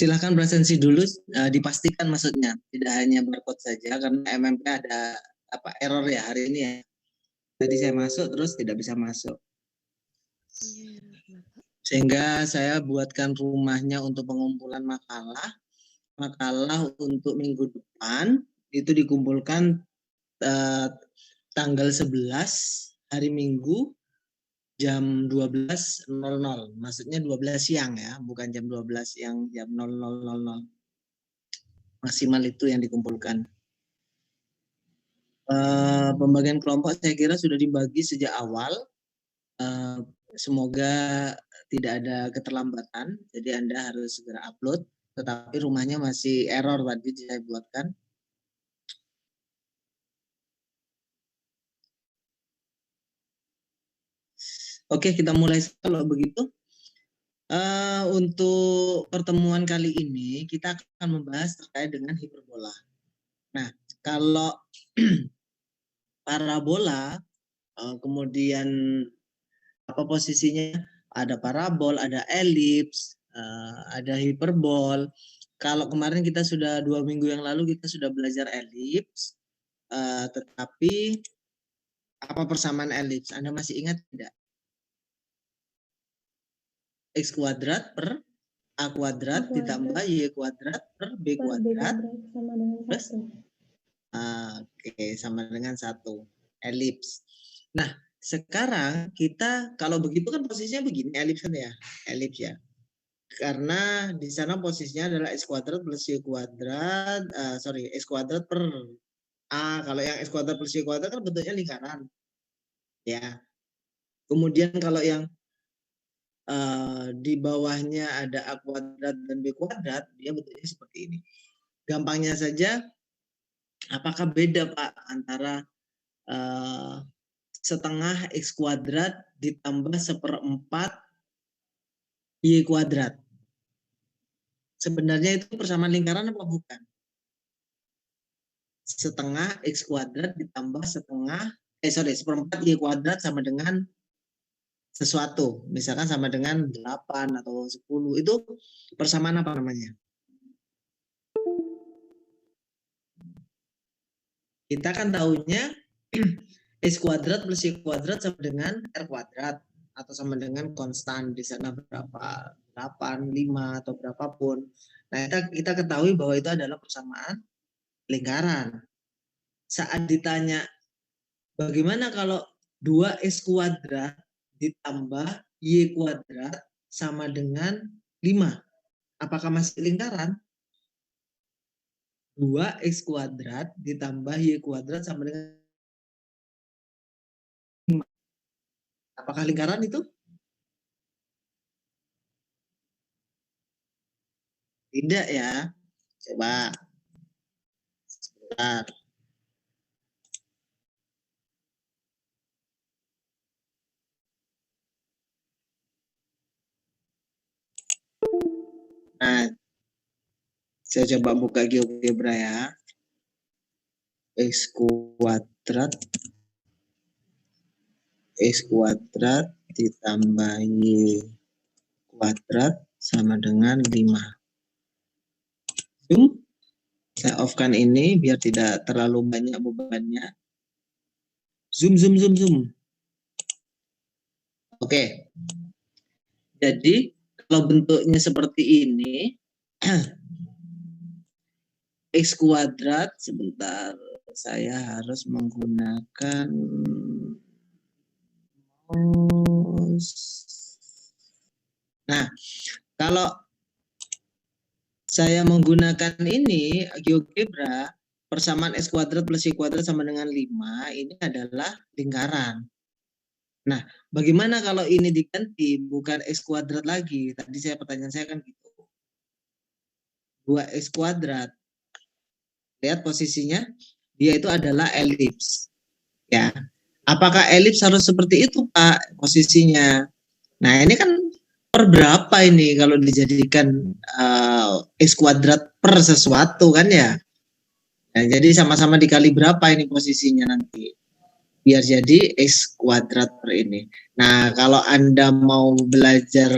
Silahkan presensi dulu, dipastikan maksudnya, tidak hanya barcode saja karena MMP ada error ya hari ini ya. Tadi saya masuk terus tidak bisa masuk. Sehingga saya buatkan rumahnya untuk pengumpulan makalah. Makalah untuk minggu depan itu dikumpulkan tanggal 11 hari Minggu jam 12.00. Maksudnya 12 siang ya, bukan jam 12 siang, jam 00.00. Maksimal itu yang dikumpulkan. Pembagian kelompok saya kira sudah dibagi sejak awal. Semoga tidak ada keterlambatan, jadi Anda harus segera upload. Tetapi rumahnya masih error tadi saya buatkan. Oke, kita mulai kalau begitu. Untuk pertemuan kali ini kita akan membahas terkait dengan hiperbola. Nah, kalau parabola, kemudian apa posisinya? Ada parabol, ada elips, ada hiperbol. Kalau kemarin kita sudah 2 minggu yang lalu kita sudah belajar elips, tetapi apa persamaan elips? Anda masih ingat tidak? X kuadrat per A kuadrat ditambah Y kuadrat per B kuadrat sama dengan plus 1. Oke, sama dengan 1. Elips. Nah, sekarang kita kalau begitu kan posisinya begini, elips kan ya? Elips ya. Karena di sana posisinya adalah X kuadrat plus Y kuadrat, X kuadrat per A. Kalau yang X kuadrat plus Y kuadrat kan bentuknya lingkaran. Ya. Kemudian kalau yang di bawahnya ada A kuadrat dan B kuadrat, dia bentuknya seperti ini. Gampangnya saja, apakah beda Pak antara setengah X kuadrat ditambah 1/4 Y kuadrat? Sebenarnya itu persamaan lingkaran apa bukan? Setengah X kuadrat ditambah 1/4 Y kuadrat sama dengan sesuatu, misalkan sama dengan 8 atau 10, itu persamaan apa namanya? Kita kan tahunya X kuadrat plus Y kuadrat sama dengan R kuadrat atau sama dengan konstan di sana berapa, 8, 5 atau berapapun. Nah, kita ketahui bahwa itu adalah persamaan lingkaran. Saat ditanya bagaimana kalau 2X kuadrat ditambah Y kuadrat sama dengan 5. Apakah masih lingkaran? 2X kuadrat ditambah Y kuadrat sama dengan 5. Apakah lingkaran itu? Tidak ya. Coba. Sebentar. Nah, saya coba buka GeoGebra ya. X kuadrat ditambah Y kuadrat sama dengan 5. Zoom. Saya off-kan ini biar tidak terlalu banyak bebannya. Zoom. Oke. Jadi, kalau bentuknya seperti ini, X kuadrat, sebentar, saya harus menggunakan mouse. Nah, kalau saya menggunakan ini, GeoGebra, persamaan X kuadrat plus Y kuadrat sama dengan 5, ini adalah lingkaran. Nah, bagaimana kalau ini diganti, bukan X kuadrat lagi? Tadi pertanyaan saya kan gitu. 2X kuadrat. Lihat posisinya, dia itu adalah elips. Ya. Apakah elips harus seperti itu, Pak, posisinya? Nah, ini kan per berapa ini kalau dijadikan X kuadrat per sesuatu kan ya? Nah, jadi sama-sama dikali berapa ini posisinya nanti? Biar jadi X kuadrat per ini. Nah, kalau Anda mau belajar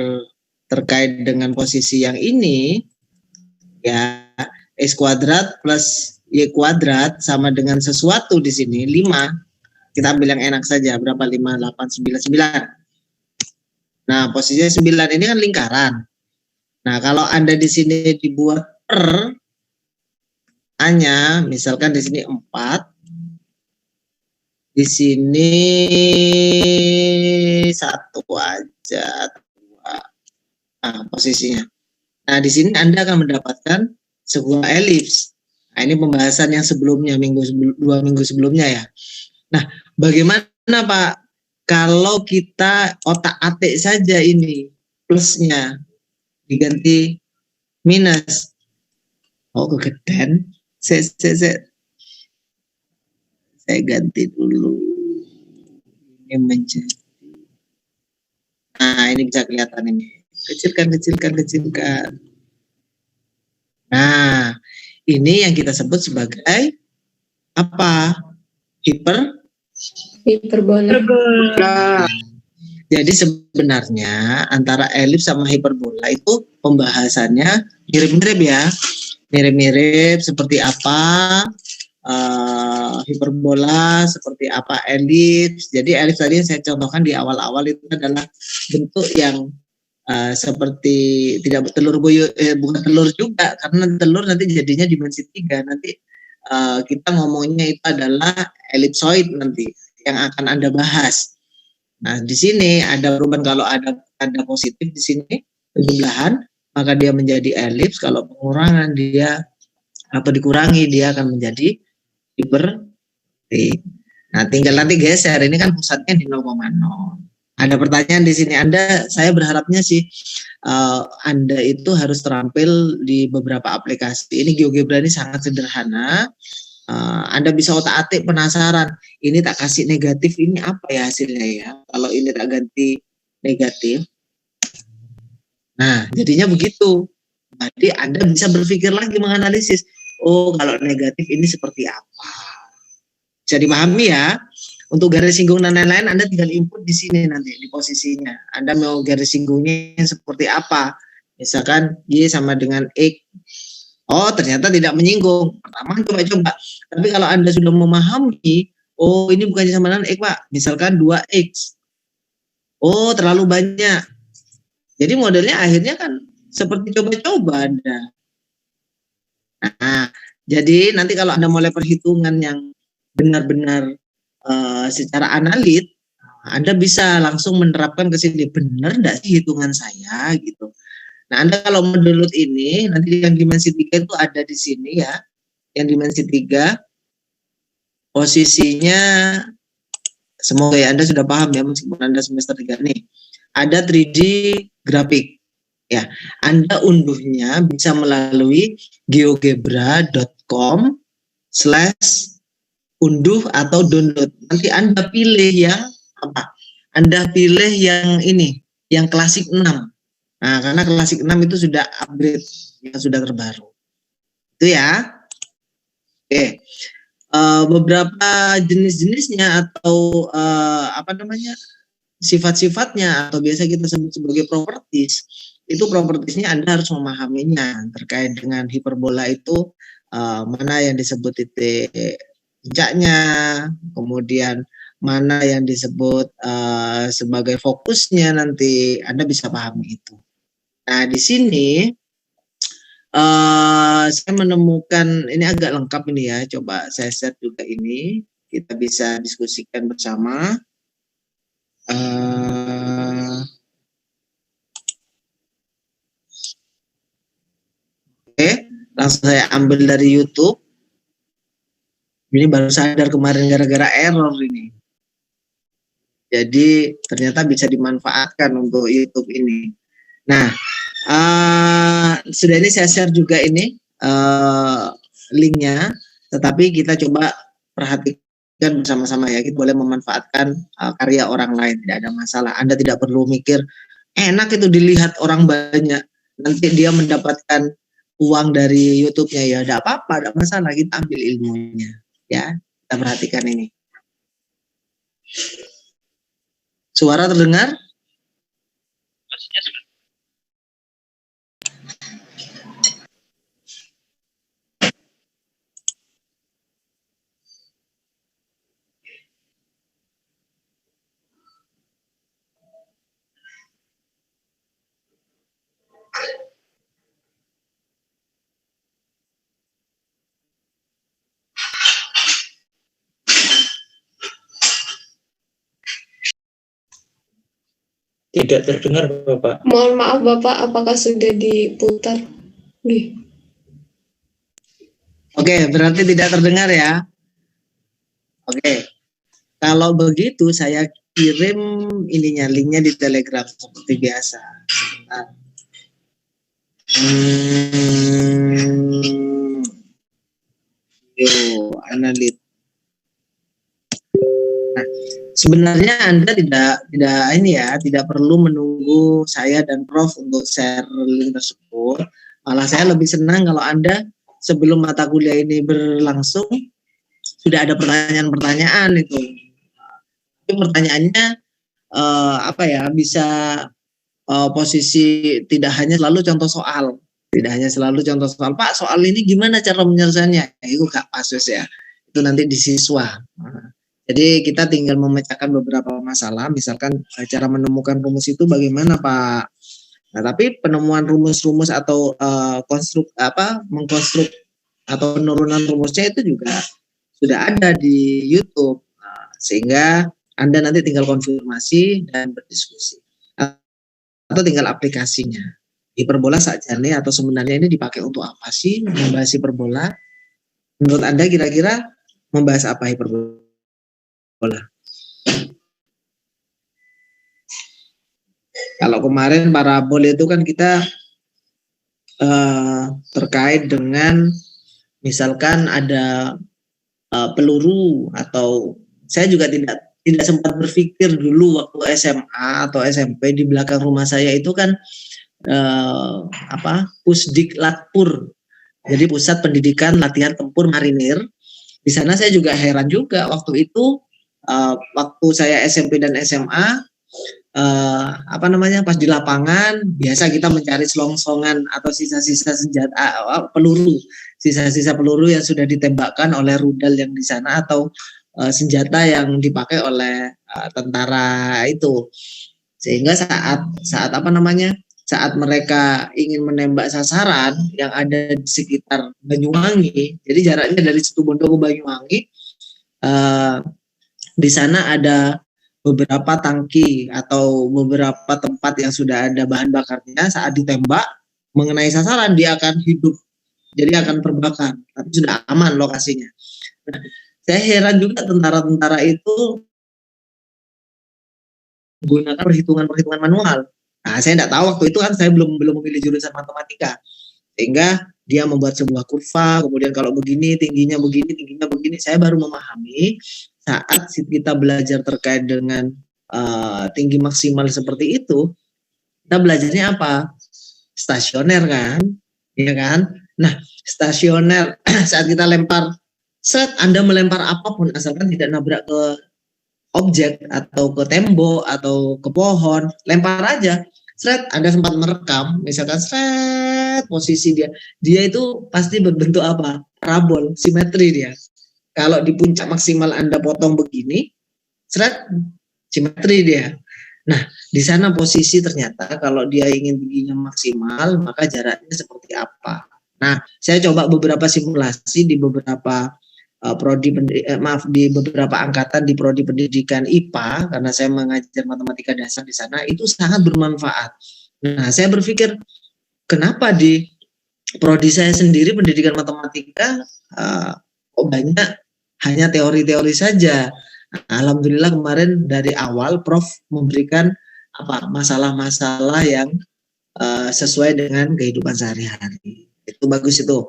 terkait dengan posisi yang ini, Ya, X kuadrat plus Y kuadrat sama dengan sesuatu di sini 5. Kita ambil yang enak saja, berapa? 5, 8, 9, 9. Nah, posisinya 9 ini kan lingkaran. Nah, kalau Anda di sini dibuat per A-nya, misalkan di sini 4, di sini 1 aja, 2. Nah, posisinya. Nah, di sini Anda akan mendapatkan sebuah elips. Nah, ini pembahasan yang sebelumnya, 2 minggu sebelumnya ya. Nah, bagaimana Pak kalau kita otak-atik saja ini plusnya diganti minus? Oh, kegedean. Saya ganti dulu. Ini menjadi. Nah, ini bisa kelihatan ini. Kecilkan. Nah, ini yang kita sebut sebagai apa? Hiperbola. Jadi sebenarnya antara elips sama hiperbola itu pembahasannya mirip-mirip ya. Mirip-mirip seperti apa hiperbola, seperti apa elips. Jadi elips tadi yang saya contohkan di awal-awal itu adalah bentuk yang seperti tidak bertelur bukan telur juga, karena telur nanti jadinya dimensi 3. Nanti kita ngomongnya itu adalah ellipsoid nanti yang akan Anda bahas. Nah, di sini ada perubahan, kalau ada positif di sini penjumlahan, maka dia menjadi elips. Kalau pengurangan dia atau dikurangi, dia akan menjadi hiperbolik. Nah, tinggal nanti geser. Ini kan pusatnya di 0,0. Ada pertanyaan di sini. Saya berharapnya sih Anda itu harus terampil di beberapa aplikasi. Ini GeoGebra ini sangat sederhana. Anda bisa otak-atik, penasaran, ini tak kasih negatif, ini apa ya hasilnya ya? Kalau ini tak ganti negatif. Nah, jadinya begitu. Jadi Anda bisa berpikir lagi, menganalisis. Oh, kalau negatif ini seperti apa? Bisa dipahami ya. Untuk garis singgung dan lain-lain Anda tinggal input di sini nanti di posisinya. Anda mau garis singgungnya yang seperti apa? Misalkan Y sama dengan X. Oh, ternyata tidak menyinggung. Pertama coba-coba. Tapi kalau Anda sudah memahami, oh ini bukan sama dengan X, Pak. Misalkan 2X. Oh, terlalu banyak. Jadi modelnya akhirnya kan seperti coba-coba Anda. Nah, jadi nanti kalau Anda mulai perhitungan yang benar-benar secara analit, Anda bisa langsung menerapkan ke sini, benar enggak sih hitungan saya gitu. Nah, Anda kalau mendownload ini, nanti yang dimensi 3 itu ada di sini ya. Yang dimensi 3 posisinya, semoga ya Anda sudah paham ya, meskipun Anda semester 3 nih. Ada 3D grafik. Ya, Anda unduhnya bisa melalui geogebra.com/unduh atau download. Nanti Anda pilih yang apa? Anda pilih yang ini, yang klasik 6. Nah, karena klasik 6 itu sudah upgrade, yang sudah terbaru. Itu ya. Oke. Beberapa jenis-jenisnya atau sifat-sifatnya atau biasa kita sebut sebagai properties. Itu propertiesnya Anda harus memahaminya terkait dengan hiperbola itu, mana yang disebut titik puncaknya, kemudian mana yang disebut sebagai fokusnya, nanti Anda bisa pahami itu. Nah, di sini saya menemukan ini agak lengkap ini ya. Coba saya share juga ini, kita bisa diskusikan bersama. Oke, langsung saya ambil dari YouTube. Ini baru sadar kemarin gara-gara error ini. Jadi ternyata bisa dimanfaatkan untuk YouTube ini. Nah, sudah ini saya share juga ini linknya. Tetapi kita coba perhatikan bersama-sama ya. Kita boleh memanfaatkan karya orang lain, tidak ada masalah. Anda tidak perlu mikir enak itu dilihat orang banyak, nanti dia mendapatkan uang dari YouTube-nya, ya tidak apa-apa, tidak masalah, kita ambil ilmunya ya. Kita perhatikan ini. Suara terdengar? Tidak terdengar, Bapak. Mohon maaf Bapak, apakah sudah diputar? Nih. Oke, berarti tidak terdengar ya. Oke, kalau begitu saya kirim ininya, linknya di Telegram seperti biasa. Sebentar. Analit. Nah, sebenarnya Anda tidak perlu menunggu saya dan Prof untuk share link tersebut. Malah saya lebih senang kalau Anda sebelum mata kuliah ini berlangsung sudah ada pertanyaan-pertanyaan itu. Tapi pertanyaannya bisa posisi tidak hanya selalu contoh soal. Tidak hanya selalu contoh soal. Pak, soal ini gimana cara menyelesaikannya? Itu gak pas ya. Itu nanti di siswa. Jadi kita tinggal memecahkan beberapa masalah, misalkan cara menemukan rumus itu bagaimana Pak. Nah, tapi penemuan rumus-rumus atau mengkonstruk atau penurunan rumusnya itu juga sudah ada di YouTube. Nah, sehingga Anda nanti tinggal konfirmasi dan berdiskusi. Atau tinggal aplikasinya. Hiperbola sakjane atau sebenarnya ini dipakai untuk apa sih membahas hiperbola? Menurut Anda kira-kira membahas apa hiperbola? Kalau kemarin parabol itu kan kita terkait dengan misalkan ada peluru, atau saya juga tidak sempat berpikir dulu waktu SMA atau SMP di belakang rumah saya itu kan Pusdiklatpur. Jadi Pusat Pendidikan Latihan Tempur Marinir. Di sana saya juga heran juga waktu itu waktu saya SMP dan SMA pas di lapangan biasa kita mencari selongsongan atau sisa-sisa senjata sisa-sisa peluru yang sudah ditembakkan oleh rudal yang di sana atau senjata yang dipakai oleh tentara itu, sehingga saat mereka ingin menembak sasaran yang ada di sekitar Banyuwangi, jadi jaraknya dari Situbondo ke Banyuwangi, di sana ada beberapa tangki atau beberapa tempat yang sudah ada bahan bakarnya. Saat ditembak mengenai sasaran dia akan hidup, jadi akan terbakar, tapi sudah aman lokasinya. Nah, saya heran juga tentara-tentara itu menggunakan perhitungan manual. Nah, saya tidak tahu waktu itu kan saya belum memilih jurusan matematika, sehingga dia membuat sebuah kurva, kemudian kalau begini tingginya begini, saya baru memahami saat kita belajar terkait dengan tinggi maksimal seperti itu, kita belajarnya apa? Stasioner kan, ya kan? Nah, stasioner saat kita lempar, Anda melempar apapun asalkan tidak nabrak ke objek atau ke tembok atau ke pohon, lempar aja. Anda sempat merekam, misalkan posisi dia itu pasti berbentuk apa? Parabol, simetri dia. Kalau di puncak maksimal Anda potong begini, simetri dia. Nah, di sana posisi ternyata kalau dia ingin tingginya maksimal, maka jaraknya seperti apa. Nah, saya coba beberapa simulasi di beberapa di beberapa angkatan di prodi pendidikan IPA, karena saya mengajar matematika dasar di sana, itu sangat bermanfaat. Nah, saya berpikir kenapa di prodi saya sendiri pendidikan matematika kok banyak hanya teori-teori saja. Alhamdulillah kemarin dari awal Prof memberikan masalah-masalah yang sesuai dengan kehidupan sehari-hari. Itu bagus itu.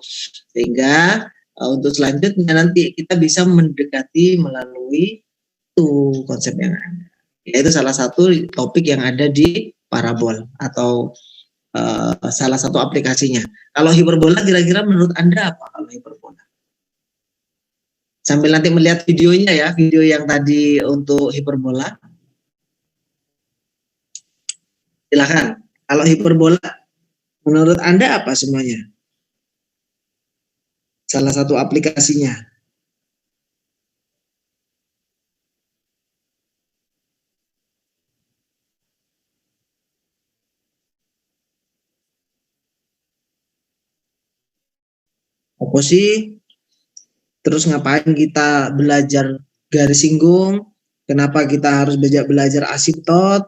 Sehingga untuk selanjutnya nanti kita bisa mendekati melalui itu konsep yang ada. Yaitu salah satu topik yang ada di parabol atau salah satu aplikasinya. Kalau hiperbola kira-kira menurut Anda apa kalau hiperbola? Sambil nanti melihat videonya ya, video yang tadi untuk hiperbola. Silakan. Kalau hiperbola menurut Anda apa semuanya? Salah satu aplikasinya. Apa sih? Terus ngapain kita belajar garis singgung? Kenapa kita harus belajar asimtot?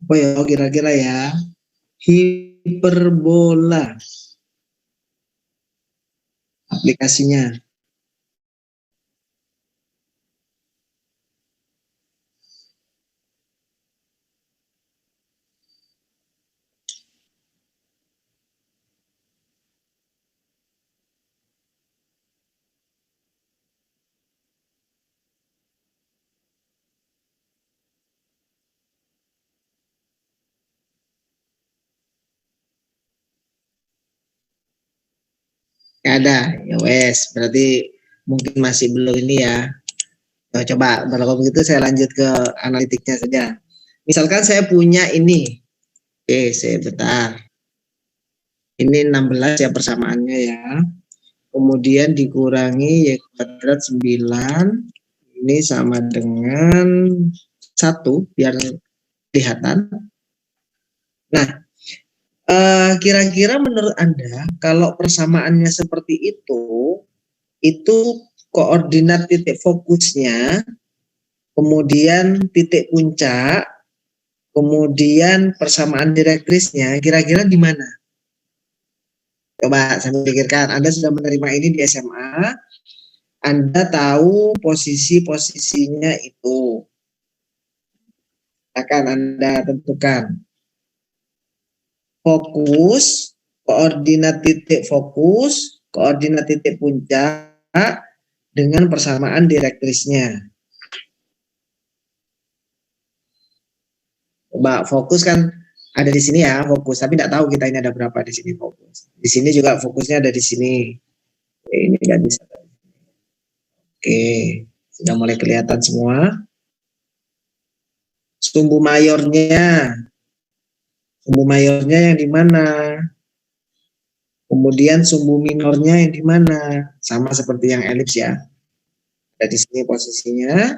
Apa ya kira-kira ya? Hiperbola aplikasinya. Nggak ada, ya wes. Berarti mungkin masih belum ini ya. Coba kalau begitu saya lanjut ke analitiknya saja. Misalkan saya punya ini. Oke, saya bentar. Ini 16 ya persamaannya ya. Kemudian dikurangi y kuadrat 9. Ini sama dengan 1 biar kelihatan. Nah, kira-kira menurut Anda kalau persamaannya seperti itu koordinat titik fokusnya, kemudian titik puncak, kemudian persamaan direktrisnya, kira-kira di mana? Coba saya pikirkan, Anda sudah menerima ini di SMA, Anda tahu posisi-posisinya itu. Akan Anda tentukan. Fokus, koordinat titik fokus, koordinat titik puncak, dengan persamaan direktrisnya. Coba fokus kan ada di sini ya fokus, tapi tidak tahu kita ini ada berapa di sini fokus. Di sini juga fokusnya ada di sini. Oke, ini nggak bisa. Oke, sudah mulai kelihatan semua. Sumbu mayornya yang di mana? Kemudian sumbu minornya yang di mana? Sama seperti yang elips ya. Ada di sini posisinya.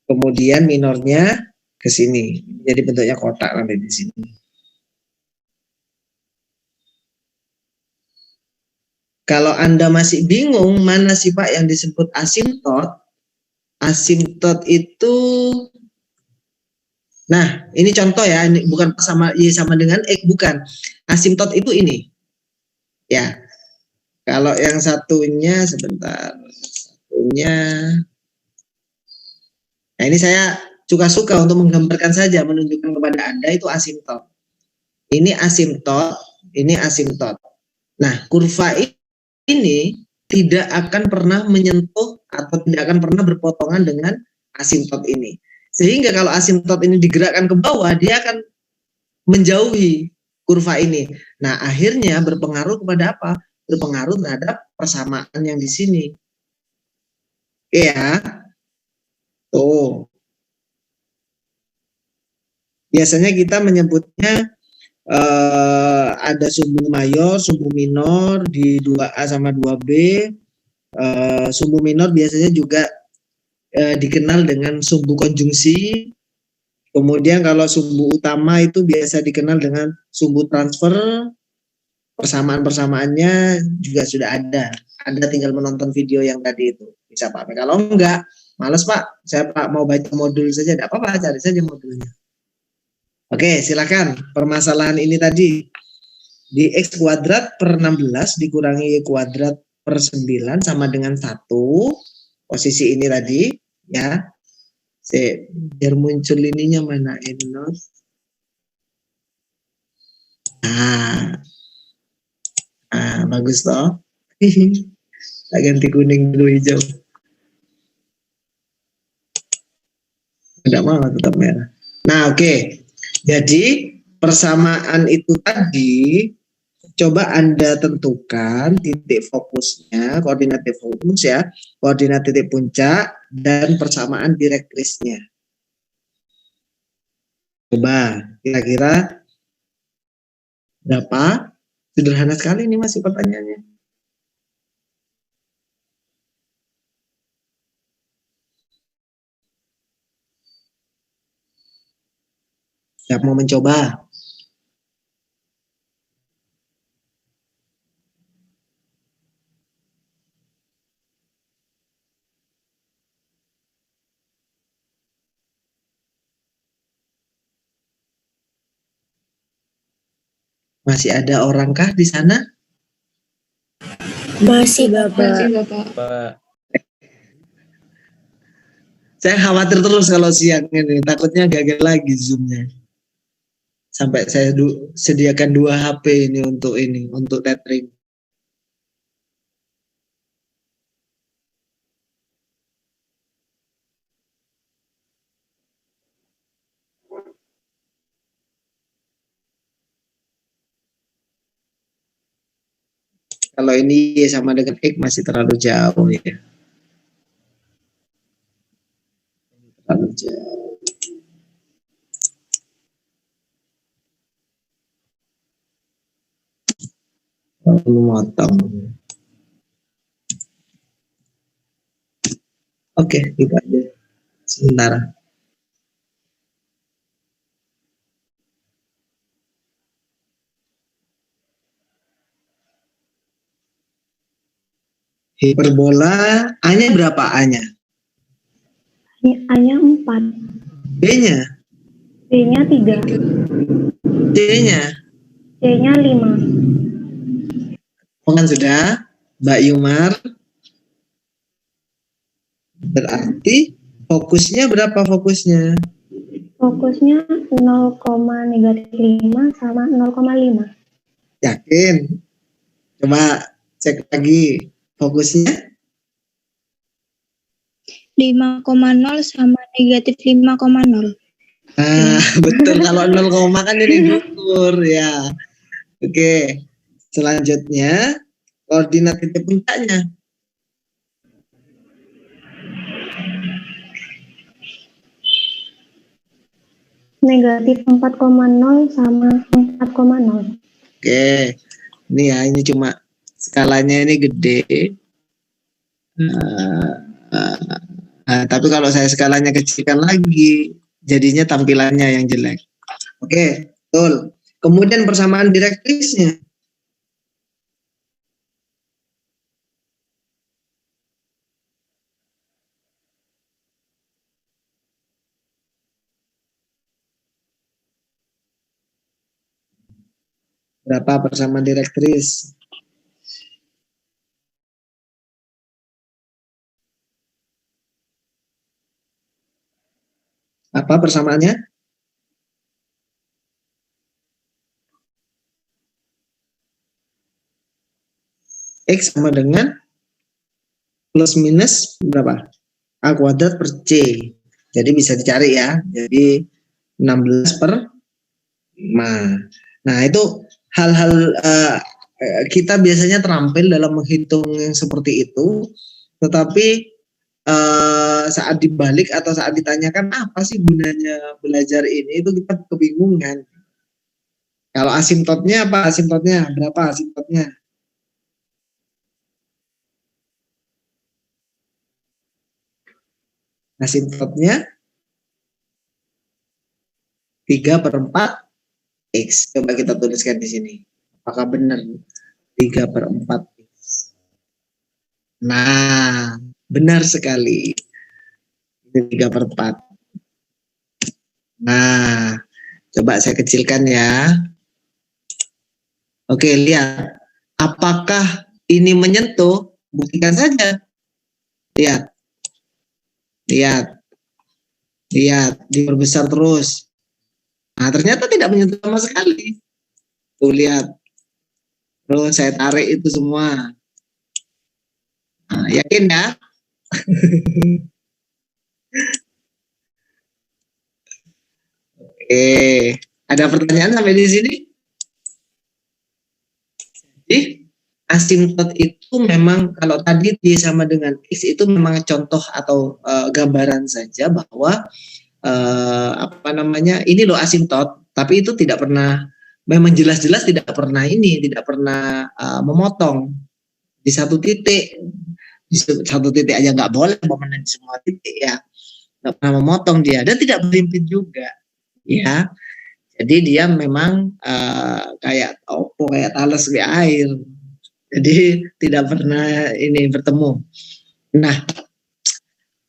Kemudian minornya ke sini. Jadi bentuknya kotak nanti di sini. Kalau Anda masih bingung mana sih Pak yang disebut asimtot? Asimtot itu, nah ini contoh ya, ini bukan sama Y sama dengan X, bukan. Asimtot itu ini. Ya, kalau yang satunya sebentar. Satunya, nah ini saya suka-suka untuk menggambarkan saja, menunjukkan kepada Anda itu asimtot. Ini asimtot, ini asimtot. Nah, kurva ini tidak akan pernah menyentuh atau tidak akan pernah berpotongan dengan asimtot ini. Sehingga kalau asimtot ini digerakkan ke bawah, dia akan menjauhi kurva ini. Nah, akhirnya berpengaruh kepada apa? Berpengaruh terhadap persamaan yang di sini. Ya, tuh. Biasanya kita menyebutnya ada sumbu mayor, sumbu minor di 2A sama 2B. Sumbu minor biasanya juga dikenal dengan sumbu konjungsi. Kemudian kalau sumbu utama itu biasa dikenal dengan sumbu transfer. Persamaan-persamaannya juga sudah ada. Anda tinggal menonton video yang tadi itu. Bisa Pak. Kalau enggak, males Pak, saya Pak mau baca modul saja. Tidak apa-apa, cari saja modulnya. Oke, silakan. Permasalahan ini tadi. Di X kuadrat per 16 dikurangi Y kuadrat per 9 sama dengan 1. Posisi ini tadi. Ya. Biar muncul ininya mana? N0. Bagus toh. Ganti kuning dulu hijau. Tidak mau tetap merah. Nah, oke. Jadi persamaan itu tadi coba Anda tentukan titik fokusnya, koordinat titik fokus ya, koordinat titik puncak dan persamaan direktrisnya. Coba kira-kira berapa? Sederhana sekali ini masih pertanyaannya. Siap mau mencoba? Masih ada orangkah di sana? Masih Bapak. Saya khawatir terus kalau siang ini, takutnya gagal lagi Zoom-nya. Sampai saya sediakan 2 HP untuk tethering. Kalau ini Y sama dengan X masih terlalu jauh ya. Terlalu jauh. Terlalu motong. Oke, kita aja. Sebentar. Hiperbola, A-nya berapa A-nya? A-nya 4. B-nya? B-nya 3. C-nya? C-nya 5. Kan sudah, Mbak Yumar. Berarti fokusnya berapa fokusnya? Fokusnya 0,-5 sama 0,5. Yakin? Coba cek lagi. Fokusnya? 5,0 sama -5,0. Betul, kalau 0, kan ini gugur ya. Oke. Selanjutnya koordinat titik puncaknya. -4,0 sama 4,0. Oke. Ini ya, ini cuma skalanya ini gede. Tapi kalau saya skalanya kecilkan lagi, jadinya tampilannya yang jelek. Oke, betul. Kemudian persamaan direktrisnya. Berapa persamaan direktris? Apa persamaannya? X sama dengan plus minus berapa? A kuadrat per C. Jadi bisa dicari ya. Jadi 16 per 5. Nah itu hal-hal kita biasanya terampil dalam menghitung yang seperti itu. Tetapi saat dibalik atau saat ditanyakan apa sih gunanya belajar ini, itu kita kebingungan. Kalau asimptotnya apa? Asimptotnya berapa? Asimptotnya asimptotnya 3/4 X. Coba kita tuliskan di sini. Apakah benar 3/4 X? Nah, benar sekali. Ini 3/4. Nah, coba saya kecilkan ya. Oke, lihat. Apakah ini menyentuh? Buktikan saja. Lihat. Lihat. Lihat, diperbesar terus. Nah, ternyata tidak menyentuh sama sekali. Tuh, lihat. Terus saya tarik itu semua. Nah, yakin ya? Oke. Ada pertanyaan sampai di sini? Jadi, asimptot itu memang kalau tadi D sama dengan X itu memang contoh atau gambaran saja bahwa ini loh asimptot, tapi itu tidak pernah, memang jelas-jelas tidak pernah memotong di satu titik. Di satu titik aja nggak boleh, di semua titik ya, nggak pernah memotong dia, dan tidak berlimpit juga ya. Jadi dia memang kayak talas di air, jadi tidak pernah ini bertemu. Nah,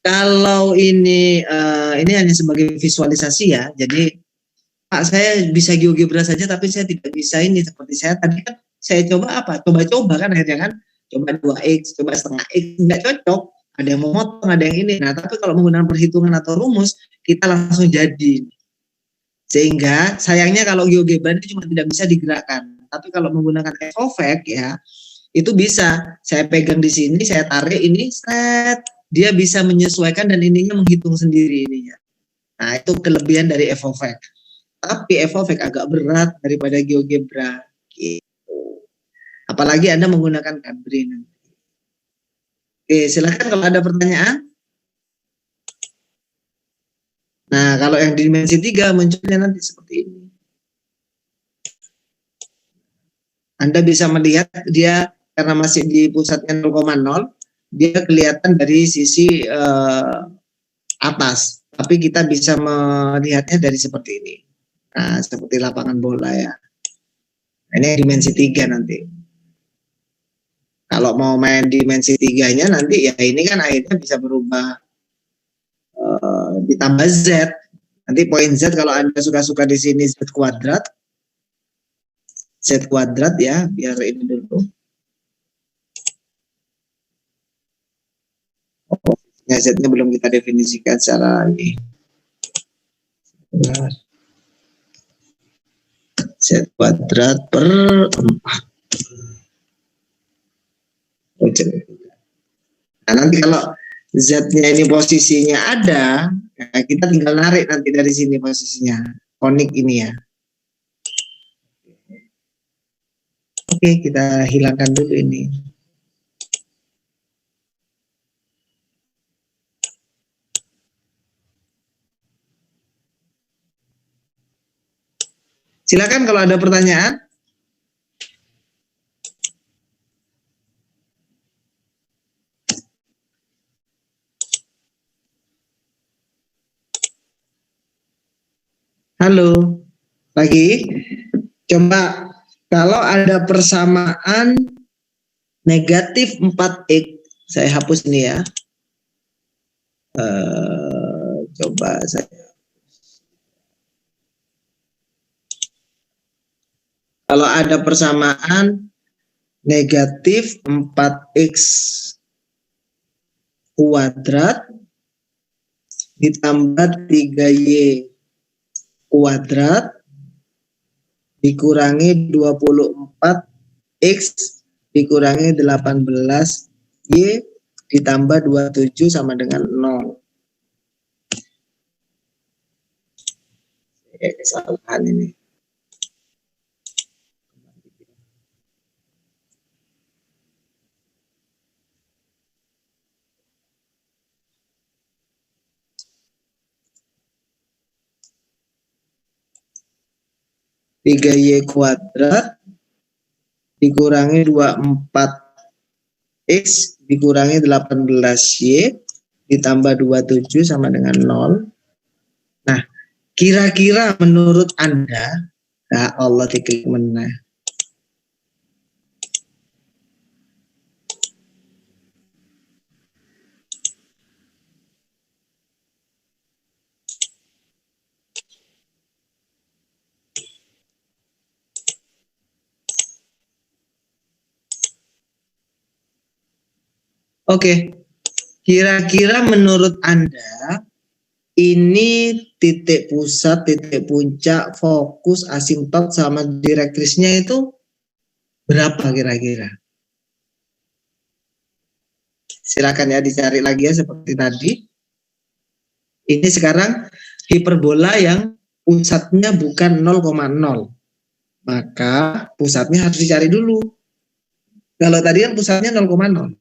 kalau ini hanya sebagai visualisasi ya. Jadi Pak, saya bisa GeoGebra saja tapi saya tidak bisa ini. Seperti saya tadi kan saya coba apa? Coba-coba kan akhirnya kan. Coba 2x, coba setengah x, nggak cocok. Ada yang memotong, ada yang ini. Nah, tapi kalau menggunakan perhitungan atau rumus, kita langsung jadi. Sehingga sayangnya kalau GeoGebra ini cuma tidak bisa digerakkan. Tapi kalau menggunakan FOVEC ya, itu bisa. Saya pegang di sini, saya tarik ini, set. Dia bisa menyesuaikan dan ininya menghitung sendiri ininya. Nah, itu kelebihan dari FOVEC. Tapi FOVEC agak berat daripada GeoGebra. Gitu. Apalagi Anda menggunakan Cadre. Oke, silakan kalau ada pertanyaan. Nah, kalau yang di dimensi 3 munculnya nanti seperti ini. Anda bisa melihat dia karena masih di pusatnya 0,0, dia kelihatan dari sisi atas. Tapi kita bisa melihatnya dari seperti ini. Nah, seperti lapangan bola ya. Ini dimensi 3 nanti. Kalau mau main dimensi 3-nya nanti ya ini kan akhirnya bisa berubah ditambah Z. Nanti poin Z kalau Anda suka-suka di sini Z kuadrat ya, biar ini dulu. Oh, ya Z-nya belum kita definisikan secara ini. Z kuadrat per 4. Nah, nanti kalau Z-nya ini posisinya ada, ya kita tinggal narik nanti dari sini posisinya. Konik ini ya. Oke, kita hilangkan dulu ini. Silakan kalau ada pertanyaan. Halo, lagi. Coba kalau ada persamaan negatif 4x, saya hapus ini ya. Coba saya. Kalau ada persamaan negatif 4x kuadrat ditambah 3y kuadrat dikurangi 24x dikurangi 18y ditambah 27 sama dengan 0. Kesalahan ini. Tiga y kuadrat dikurangi 24x dikurangi 18y ditambah 27 sama dengan 0. Nah, kira-kira menurut Anda, ya Allah diklik meneh. Oke, kira-kira menurut Anda ini titik pusat, titik puncak, fokus, asimtot sama direktrisnya itu berapa kira-kira? Silakan ya dicari lagi ya seperti tadi. Ini sekarang hiperbola yang pusatnya bukan 0,0. Maka pusatnya harus dicari dulu. Kalau tadi kan pusatnya 0,0.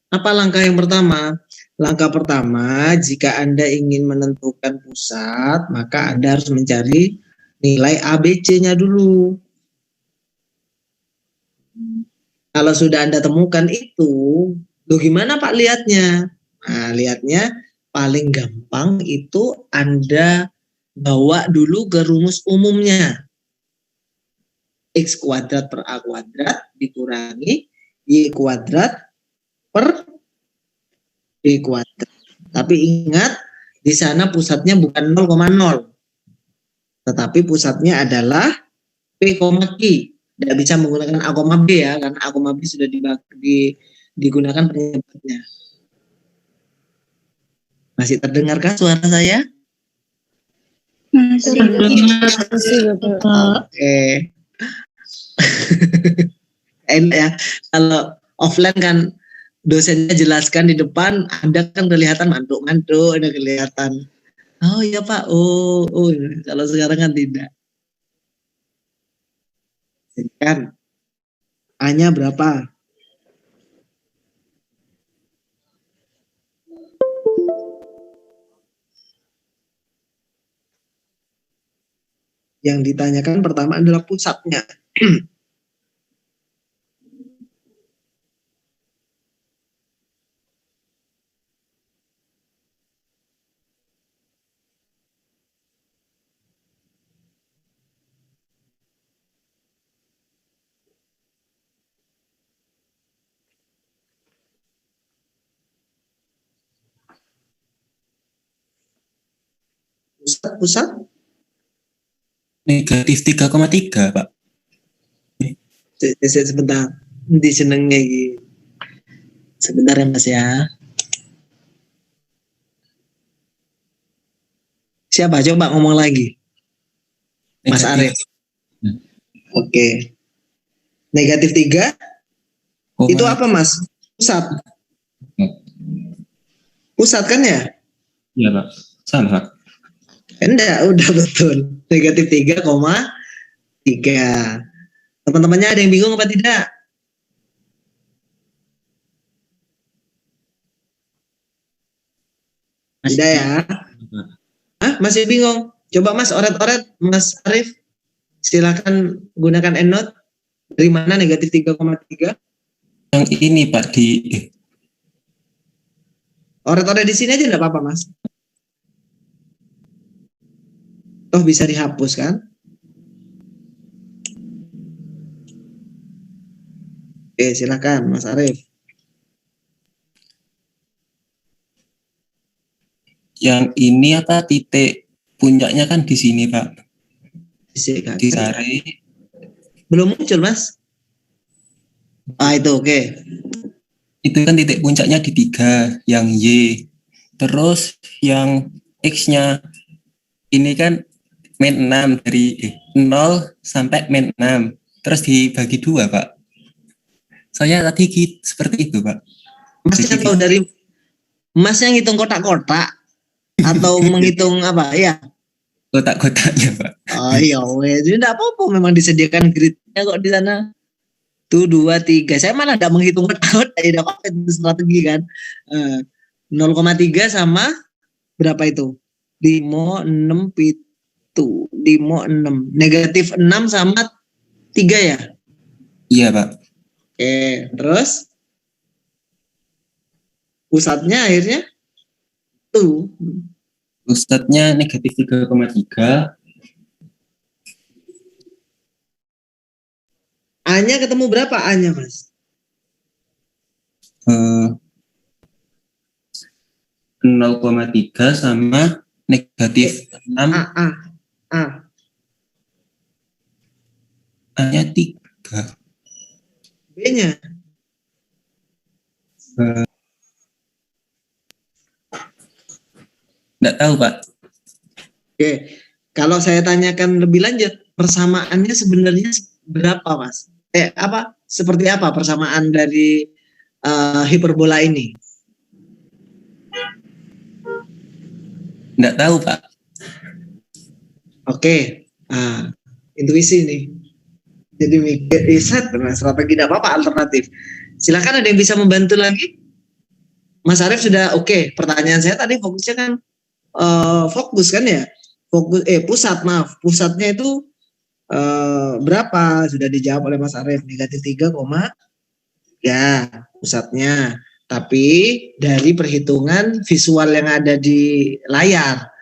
Apa langkah yang pertama? Langkah pertama, jika Anda ingin menentukan pusat, maka Anda harus mencari nilai ABC-nya dulu. Kalau sudah Anda temukan itu, loh gimana Pak lihatnya? Nah, lihatnya paling gampang itu Anda bawa dulu ke rumus umumnya. X kuadrat per A kuadrat dikurangi Y kuadrat per B kuadrat. Tapi ingat, di sana pusatnya bukan 0,0. Tetapi pusatnya adalah P, Q. Tidak bisa menggunakan A, B ya, karena A, B sudah digunakan penyebabnya. Masih terdengarkah suara saya? Masih. Oke. Enak ya, kalau offline kan dosennya jelaskan di depan, Anda kan kelihatan mantuk-mantuk, ada kelihatan. Oh iya Pak, oh. Kalau sekarang kan tidak. Kan A-nya berapa? Yang ditanyakan pertama adalah pusatnya. Pusat Negatif 3,3 Pak. sebentar, disenengnya gitu. Sebentar ya Mas ya. Siapa? Coba ngomong lagi. Mas Arif. Oke. Negatif 3 itu apa Mas? Pusat. Pusat kan ya? Iya Pak. Sama Pak. Enggak, udah betul. Negatif 3,3. Teman-temannya ada yang bingung apa tidak? Tidak ya? Hah? Masih bingung? Coba Mas oret-oret, Mas Arif. Silakan gunakan EndNote. Dari mana negatif 3,3? Yang ini Pak di Oret-oret di sini aja enggak apa-apa Mas. Toh bisa dihapus kan? Oke, silakan Mas Arif. yang ini apa titik puncaknya kan di sini Pak. Di sari. Belum muncul Mas? Ah itu oke. Itu kan titik puncaknya di 3 yang Y. Terus yang X-nya ini kan min 6 dari 0 sampai min 6. Terus dibagi 2 Pak. Saya tadi seperti itu Pak. Masnya tahu dari Masnya ngitung kotak-kotak atau menghitung apa ya? Kotak-kotaknya Pak. Oh iya, jadi tidak apa-apa, memang disediakan gridnya kok di sana. Tuh 2, 3. Saya malah tidak menghitung kotak-kotak, tidak apa-apa itu strategi kan. 0,3 sama berapa itu? 5, 6, itu. 5, 6. Negatif 6 sama 3 ya? Iya Pak. Oke, terus? Pusatnya akhirnya? Tuh. Pusatnya negatif 3,3. A-nya ketemu berapa A-nya Mas? 0,3 sama negatif 6. A-nya 3. B-nya? Nggak tahu Pak. Oke, kalau saya tanyakan lebih lanjut, persamaannya sebenarnya berapa Mas? Seperti apa persamaan dari hiperbola ini? Nggak tahu Pak. Oke, intuisi nih. Jadi mikir riset, strategi tidak apa-apa, alternatif. Silakan, ada yang bisa membantu lagi? Mas Arif sudah oke. Pertanyaan saya tadi fokusnya kan fokus kan ya? Pusatnya itu berapa? Sudah dijawab oleh Mas Arif, negatif 3,3. ya pusatnya. Tapi dari perhitungan visual yang ada di layar.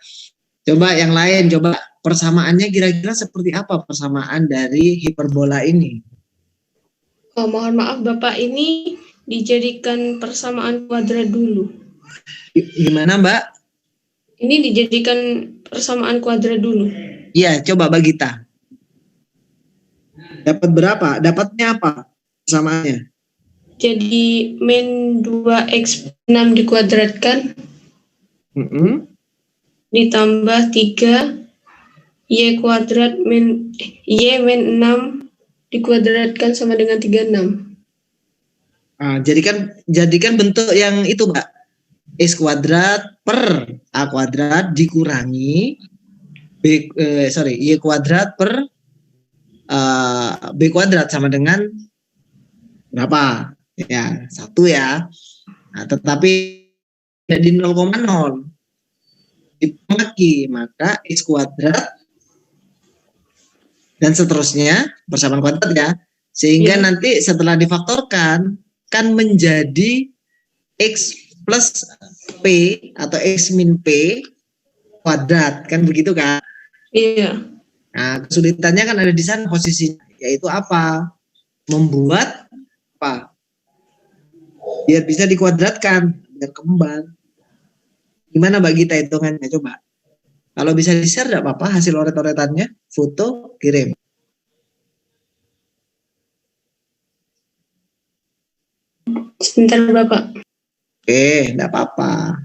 Coba yang lain, coba persamaannya kira-kira seperti apa persamaan dari hiperbola ini? Oh, mohon maaf Bapak, ini dijadikan persamaan kuadrat dulu. Gimana Mbak? Ini dijadikan persamaan kuadrat dulu. Iya, coba Bagita. Dapat berapa? Dapatnya apa persamaannya? Jadi min 2x6 dikuadratkan ditambah 3 y kuadrat y min 6 dikuadratkan sama dengan 36. Jadikan bentuk yang itu Mbak. X kuadrat per A kuadrat dikurangi Y kuadrat per B kuadrat sama dengan berapa? Ya, 1 ya. Nah, tetapi jadi 0,0 dipangki, maka X kuadrat dan seterusnya persamaan kuadrat ya. Sehingga nanti setelah difaktorkan kan menjadi X plus P atau X min P kuadrat, kan begitu kan? Iya. Nah, kesulitannya kan ada di sana posisinya, yaitu apa? Membuat apa? Biar bisa dikuadratkan, biar kembang. Gimana Mbak Gita hitungannya? Coba. Kalau bisa di-share tidak apa-apa hasil oret-oretannya, foto, kirim. Sebentar Bapak. Oke, tidak apa-apa.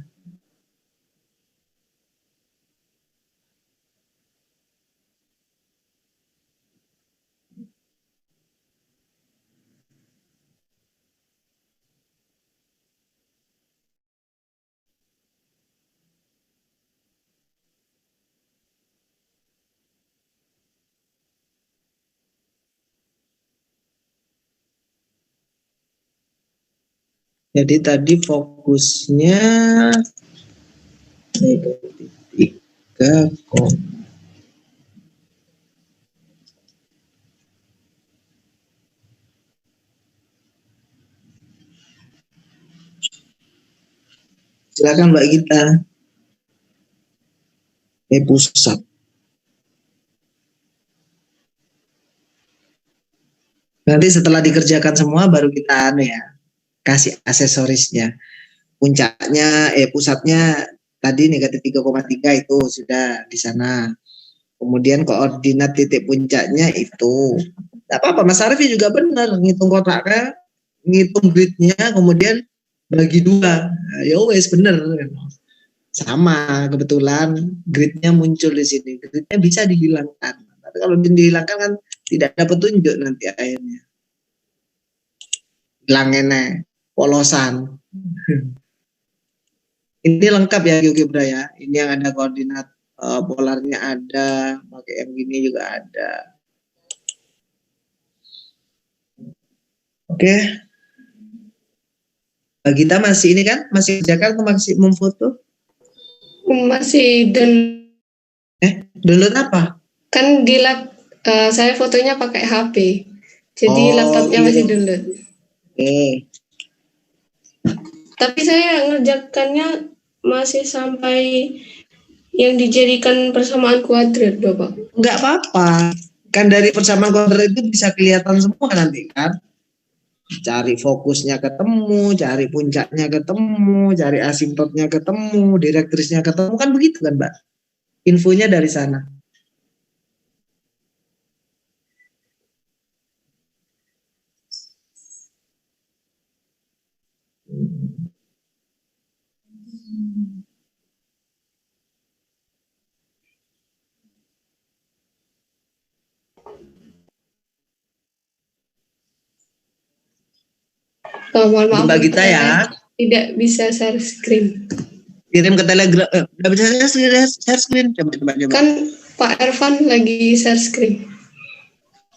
Jadi tadi fokusnya 3, silakan Mbak Gita. Pusat. Nanti setelah dikerjakan semua baru kita kasih aksesorisnya. Puncaknya pusatnya tadi negatif 3,3 itu sudah di sana. Kemudian koordinat titik puncaknya itu. Tidak apa-apa, Mas Arif juga benar ngitung kotaknya, ngitung gridnya, kemudian bagi 2. Nah, ya wes benar. Sama, kebetulan gridnya muncul di sini. Gridnya bisa dihilangkan. Tapi kalau dihilangkan kan tidak ada petunjuk nanti akhirnya. Hilangnya polosan. Ini lengkap ya GeoGebra ya. Ini yang ada koordinat polarnya ada, pakai yang gini juga ada. Oke. Kita masih ini kan? Masih kerjakan atau masih memfoto? Masih download apa? Kan di lab saya fotonya pakai HP. Jadi laptopnya masih download. Oke. Tapi saya ngerjakannya masih sampai yang dijadikan persamaan kuadrat, Bapak. Enggak apa-apa. Kan dari persamaan kuadrat itu bisa kelihatan semua nanti kan. Cari fokusnya ketemu, cari puncaknya ketemu, cari asimptotnya ketemu, direktrisnya ketemu, kan begitu kan Mbak? Infonya dari sana. Mohon maaf, Mbak Gita ya. Tidak bisa share screen. Kirim ke Telegram. Nggak bisa share screen. Coba. Kan Pak Ervan lagi share screen.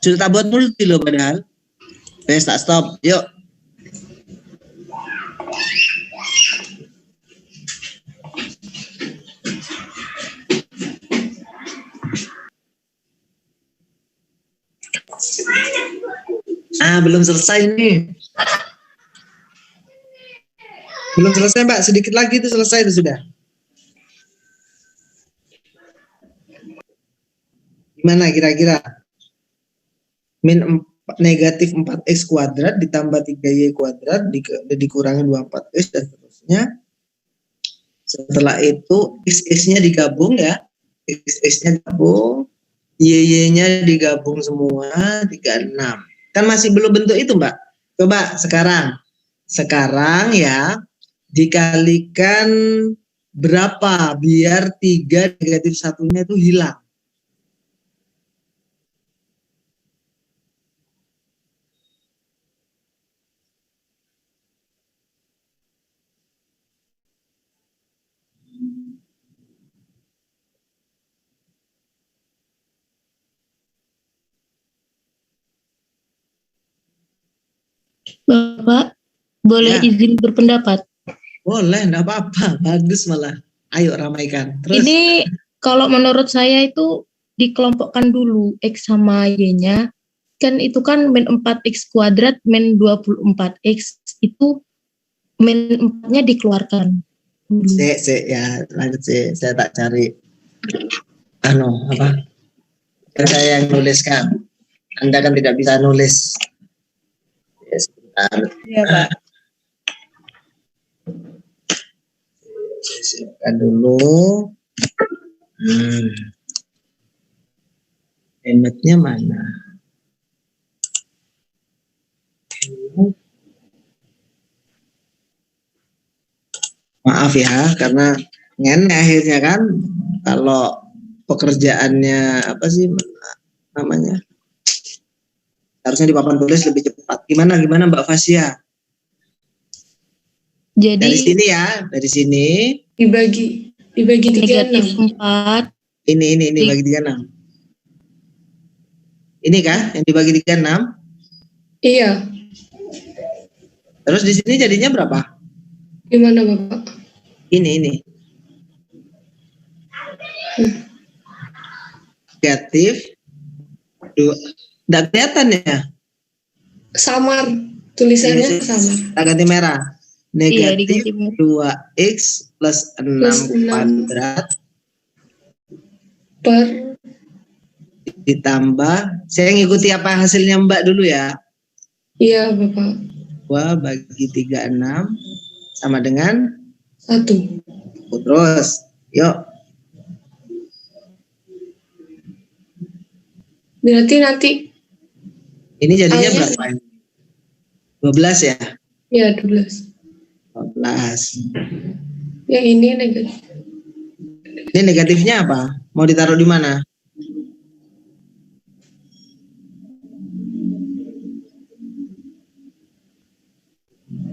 Sudah tak buat multi loh padahal. Tak stop. Yuk. Belum selesai nih. Belum selesai Mbak, sedikit lagi itu selesai itu sudah. Gimana kira-kira? Negatif 4x kuadrat ditambah 3y kuadrat dikurangi 24x dan seterusnya. Setelah itu x-nya digabung ya. X-nya digabung, y-nya digabung semua 36. Kan masih belum bentuk itu Mbak. Coba sekarang ya dikalikan berapa biar 3 negatif 1-nya itu hilang. Bapak, boleh Ya. izin berpendapat? Boleh, enggak apa-apa. Bagus malah. Ayo ramaikan. Terus Ini kalau menurut saya itu dikelompokkan dulu X sama Y-nya. Kan itu kan min 4X kuadrat, min 24X. Itu min 4-nya dikeluarkan dulu. ya lanjut saya tak cari apa? Kan saya yang nuliskan. Anda kan tidak bisa nulis. Ya, sebentar. Iya, Pak. Saya siapkan dulu. Emetnya mana? Maaf ya, karena ngene akhirnya kan kalau pekerjaannya apa sih namanya? Harusnya di papan tulis lebih cepat. Gimana Mbak Fasya? Jadi Dari sini ya, dari sini. Dibagi negatif 36. 4. Ini bagi 36. Ini kah yang dibagi 36? Iya. Terus di sini jadinya berapa? Gimana Bapak? Ini. Negatif 2. Nggak kelihatan ya? Samar. Tulisannya samar. Tak ganti merah. Iya, Negatif diganti merah. 2x plus 6 Plus 6. kuadrat Per ditambah, saya ngikuti apa hasilnya Mbak dulu ya. iya Bapak. 2 bagi 36 sama dengan 1. terus. Yuk. Berarti nanti Ini jadinya Alnya berapa ini? 12 ya? ya 12. 12. Yang ini negatif. Ini negatifnya apa? Mau ditaruh di mana?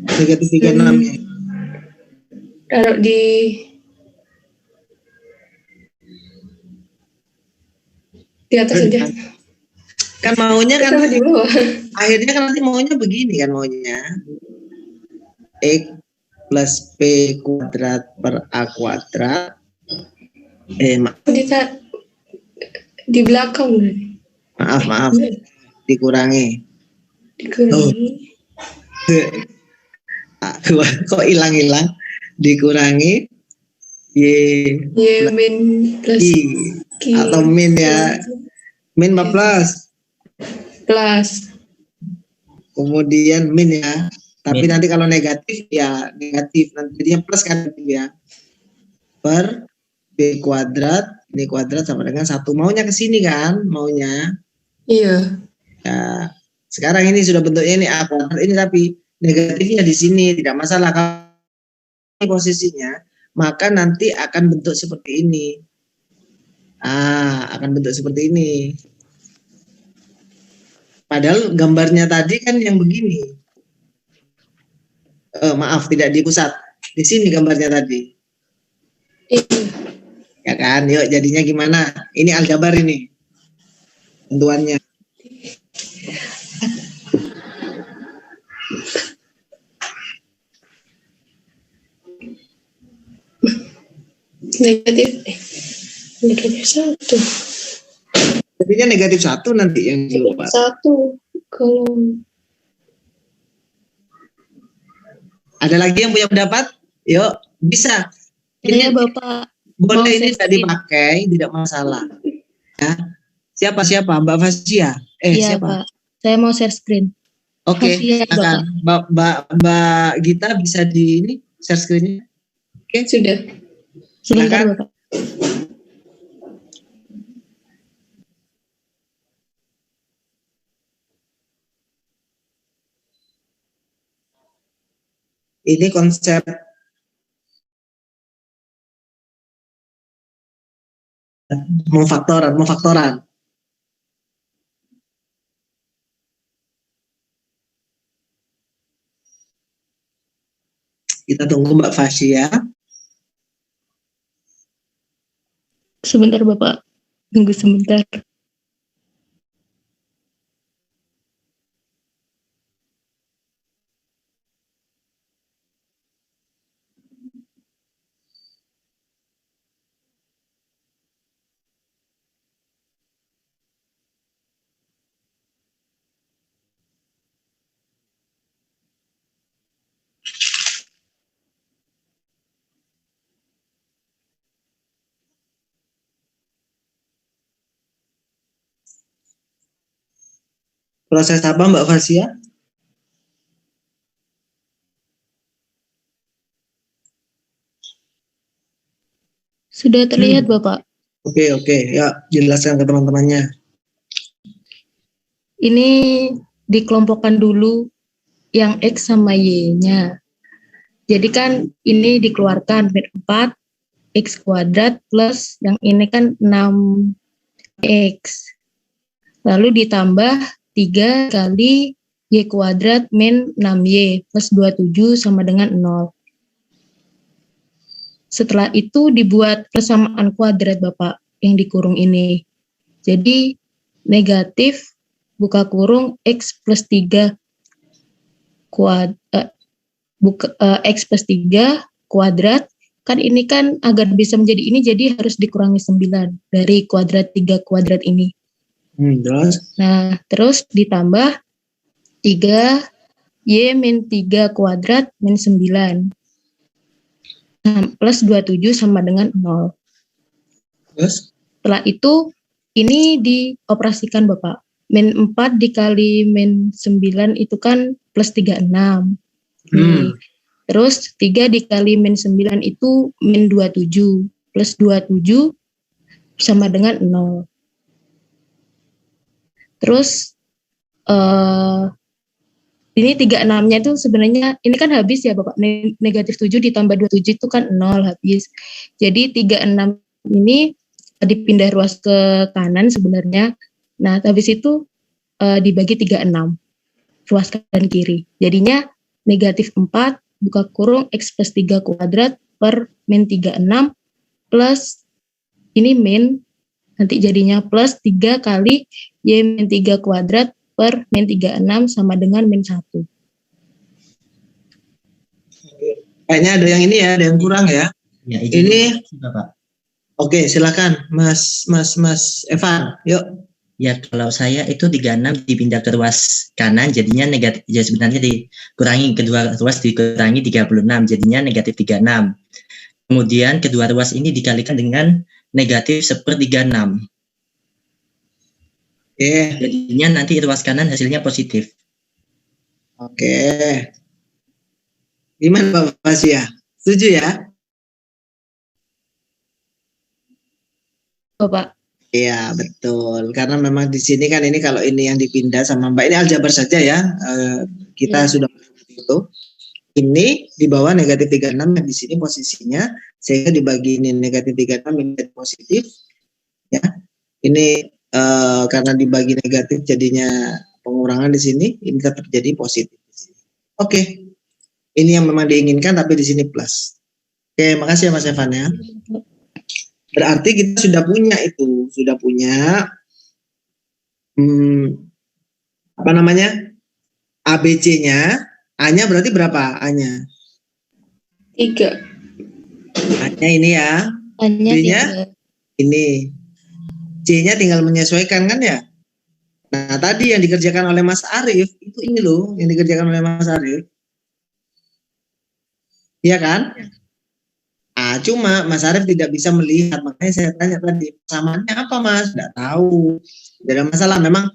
Negatif 36 ya. Taruh di atas saja. Kan maunya kan Taruh di bawah. akhirnya kan nanti maunya begini kan maunya. X plus P kuadrat per A kuadrat. Di belakang. Maaf. Dikurangi. Kok hilang-hilang. Dikurangi Y min plus I. Atau min ya. Min apa plus? Plus. Kemudian min ya. Tapi nanti kalau negatif ya negatif. Nanti jadinya plus kan ya. Per B kuadrat. Ini kuadrat sama dengan 1. Maunya ke sini kan? Maunya. Iya. Ya. Sekarang ini sudah bentuknya ini A kuadrat. Ini tapi negatifnya di sini. Tidak masalah. Kalau posisinya. Maka nanti akan bentuk seperti ini. Akan bentuk seperti ini. Padahal gambarnya tadi kan yang begini. Maaf, tidak di pusat. Di sini gambarnya tadi. Iya. Ya kan, yuk jadinya gimana? Ini aljabar ini. Tentuannya. Negatif 1. Jadinya negatif 1 nanti yang lupa. 1 kalau Ada lagi yang punya pendapat? Yuk, bisa. Iya Ini Bapak. boleh, mau ini share tidak screen. dipakai, tidak masalah. Ya. Siapa? Mbak Fasia? Iya Siapa? Pak. Saya mau share screen. Oke, Fasia, silakan. Mbak Gita bisa di ini share screen-nya. Oke, Sudah. Sebentar Silakan. Bapak. Ini konsep memfaktoran. Kita tunggu Mbak Fasia. Sebentar Bapak. Tunggu sebentar. Proses apa Mbak Fasia? Sudah terlihat Bapak. Oke, ya jelaskan ke teman-temannya. Ini dikelompokkan dulu yang X sama Y-nya. Jadi kan ini dikeluarkan min 4 X kuadrat plus yang ini kan 6X. Lalu ditambah 3 kali Y kuadrat min 6Y plus 27 sama dengan 0. Setelah itu dibuat persamaan kuadrat Bapak yang dikurung ini. Jadi negatif buka kurung X plus 3 X plus 3 kuadrat. Kan ini kan agar bisa menjadi ini jadi harus dikurangi 9 dari kuadrat 3 kuadrat ini. Terus? Nah, terus ditambah 3 Y min 3 kuadrat min 9. Nah, plus 27 sama dengan 0. Terus? Setelah itu, ini dioperasikan Bapak. Min 4 dikali min 9 itu kan plus 36. Terus 3 dikali min 9 itu min 27. Plus 27 sama dengan 0. Terus, ini 36-nya itu sebenarnya, ini kan habis ya Bapak, negatif 7 ditambah 27 itu kan 0 habis. Jadi 36 ini dipindah ruas ke kanan sebenarnya. Nah habis itu dibagi 36, ruas kanan kiri. Jadinya negatif 4 buka kurung X plus 3 kuadrat per min 36 plus ini min, nanti jadinya plus 3 kali Y min 3 kuadrat per min 36 sama dengan min 1. Kayaknya ada yang ini ya, ada yang kurang ya. Ya, ini Bapak. Oke, silakan Mas Evan, yuk. Ya, kalau saya itu 36 dipindah ke ruas kanan jadinya negatif, ya sebenarnya dikurangi kedua ruas dikurangi 36 jadinya negatif 36. Kemudian kedua ruas ini dikalikan dengan negatif 1/36. Oke. Jadinya nanti ruas kanan hasilnya positif. Oke. Gimana Pak Fasia? Setuju ya? Bapak. Iya, betul. Karena memang di sini kan ini kalau ini yang dipindah sama Mbak, ini aljabar saja ya. Kita sudah itu. Ini di bawah negatif 36 yang di sini posisinya, sehingga dibagi ini negatif 36 menjadi positif. Ya. Ini karena dibagi negatif jadinya pengurangan di sini, ini tetap jadi positif. Oke. Ini yang memang diinginkan tapi di sini plus. Oke, makasih ya Mas Evan ya. Berarti kita sudah punya itu, sudah punya apa namanya? ABC-nya, A-nya berarti berapa A-nya? 3. A-nya ini ya. A-nya B-nya ini. C-nya tinggal menyesuaikan kan ya? Nah, tadi yang dikerjakan oleh Mas Arief, itu ini loh, yang dikerjakan oleh Mas Arief. Iya kan? Cuma Mas Arief tidak bisa melihat, makanya saya tanya tadi, persamaannya apa Mas? Tidak tahu. Tidak ada masalah, memang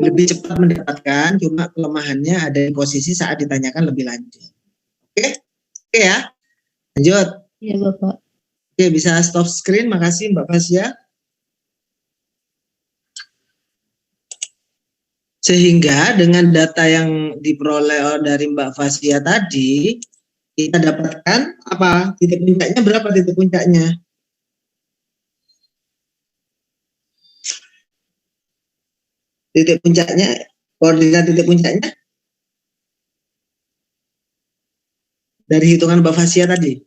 lebih cepat mendapatkan, cuma kelemahannya ada di posisi saat ditanyakan lebih lanjut. Oke? Oke ya? Lanjut. Iya Bapak. Oke, bisa stop screen, makasih Mbak Fasya. Sehingga dengan data yang diperoleh dari Mbak Fasya tadi, kita dapatkan apa? Titik puncaknya berapa titik puncaknya? Titik puncaknya, koordinat titik puncaknya dari hitungan Mbak Fasya tadi.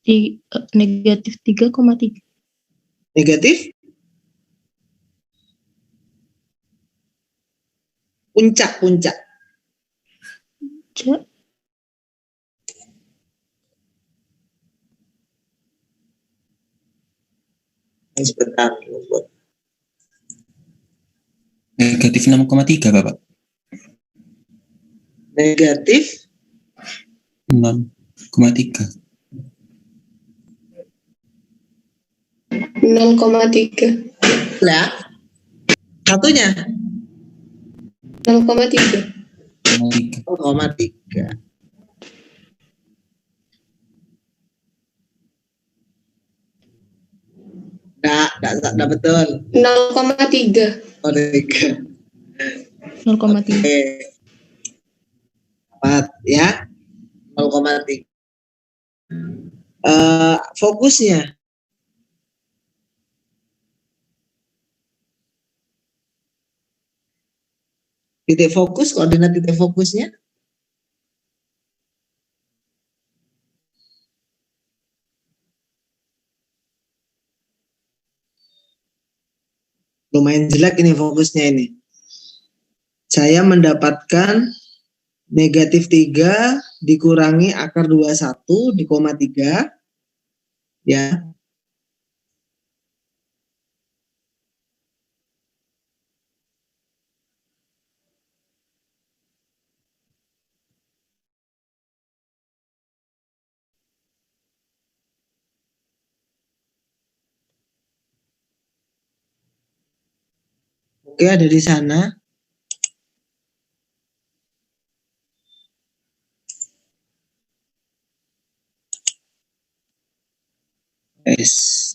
Di negatif 3,3. Negatif? Puncak. Sebentar. Negatif 6,3 Bapak. Negatif 6,3. 0,3. lah. Satunya 0,3. 0,3. Nggak betul. 0,3. 0,3. Oke. Tepat ya. 0,3. Fokusnya. Titik fokus, koordinat titik fokusnya. Lumayan jelek ini fokusnya ini. Saya mendapatkan negatif 3 dikurangi akar 21 di koma 3. Ya. Oke, ada di sana. Yes.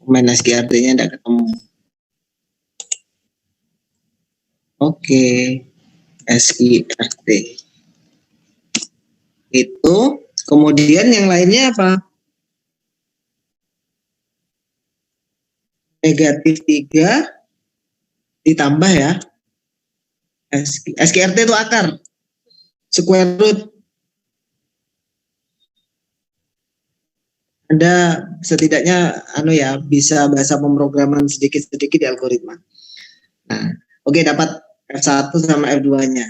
Komen SQRT-nya tidak ketemu. Oke. SQRT. Itu. Kemudian yang lainnya apa? Negatif 3 ditambah ya. SQRT itu akar. Square root. Anda setidaknya bisa bahasa pemrograman sedikit-sedikit di algoritma. Nah, oke, dapat F1 sama F2-nya.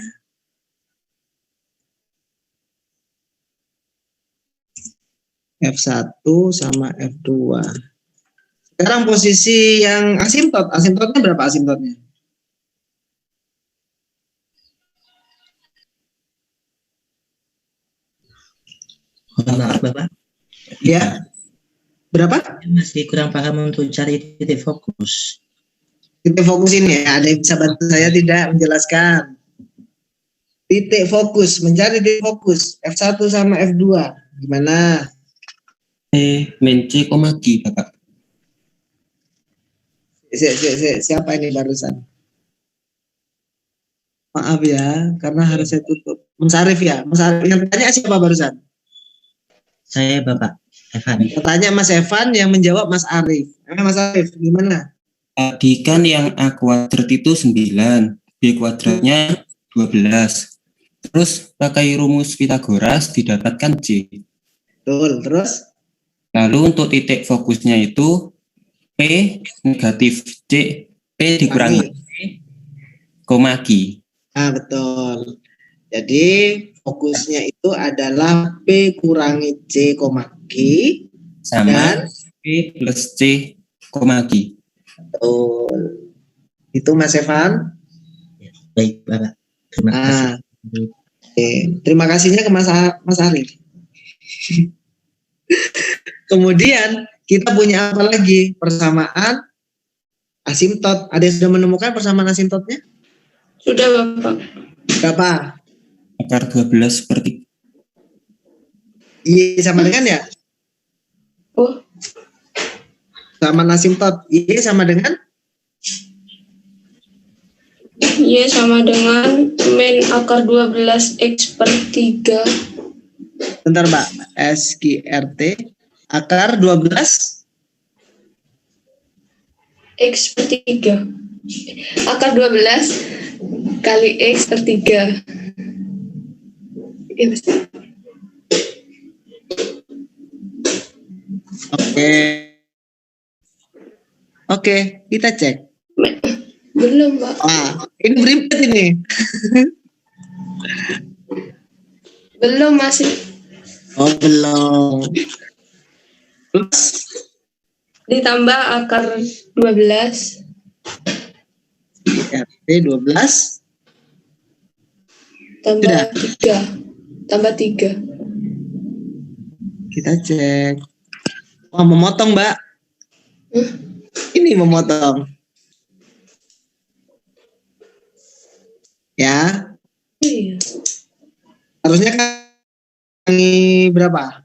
F1 sama F2. Sekarang posisi yang asimtot. Asimtotnya berapa asimtotnya? Maaf Bapak. Ya. Berapa? Masih kurang paham untuk cari titik fokus. Titik fokus ini ya, ada yang bisa bantu saya tidak menjelaskan? Titik fokus, mencari titik fokus F1 sama F2. Gimana? Min C, G Bapak. Siapa ini barusan? Maaf ya, karena harus saya tutup. Mas Arief ya? Mas Arief yang tanya siapa barusan? Saya Bapak Evan. Tanya Mas Evan, yang menjawab Mas Arief. Mas Arief, gimana? Tadi kan yang A kuadrat itu 9, B kuadratnya 12. Terus pakai rumus Pythagoras didapatkan C. Betul, terus? Lalu untuk titik fokusnya itu P negatif C, P dikurangi C, koma G. Betul. Jadi fokusnya itu adalah P kurangi C, G sama dan P plus C, G. betul. Itu Mas Evan. Baik, Bapak. Terima kasih. Oke. Terima kasihnya ke Mas Arif. Kemudian kita punya apa lagi? Persamaan asimtot. Ada yang sudah menemukan persamaan asimtotnya? Sudah, Bapak. Berapa? Akar 12/3. Y sama dengan ya? Oh, Persamaan asimtot. Y sama dengan? Y sama dengan min akar 12x/3. Bentar Mbak. SQRT. Akar 12. X/3. Akar 12 kali X/3. Oke, kita cek. Belum, Pak. Ini beribet ini. Belum, masih. Oh, belum. Plus Ditambah akar 12. RT 12. Tambah Sudah. 3. Tambah 3. Kita cek. Wah, memotong, Mbak. Ini memotong. Ya. Iya. Harusnya kan berapa?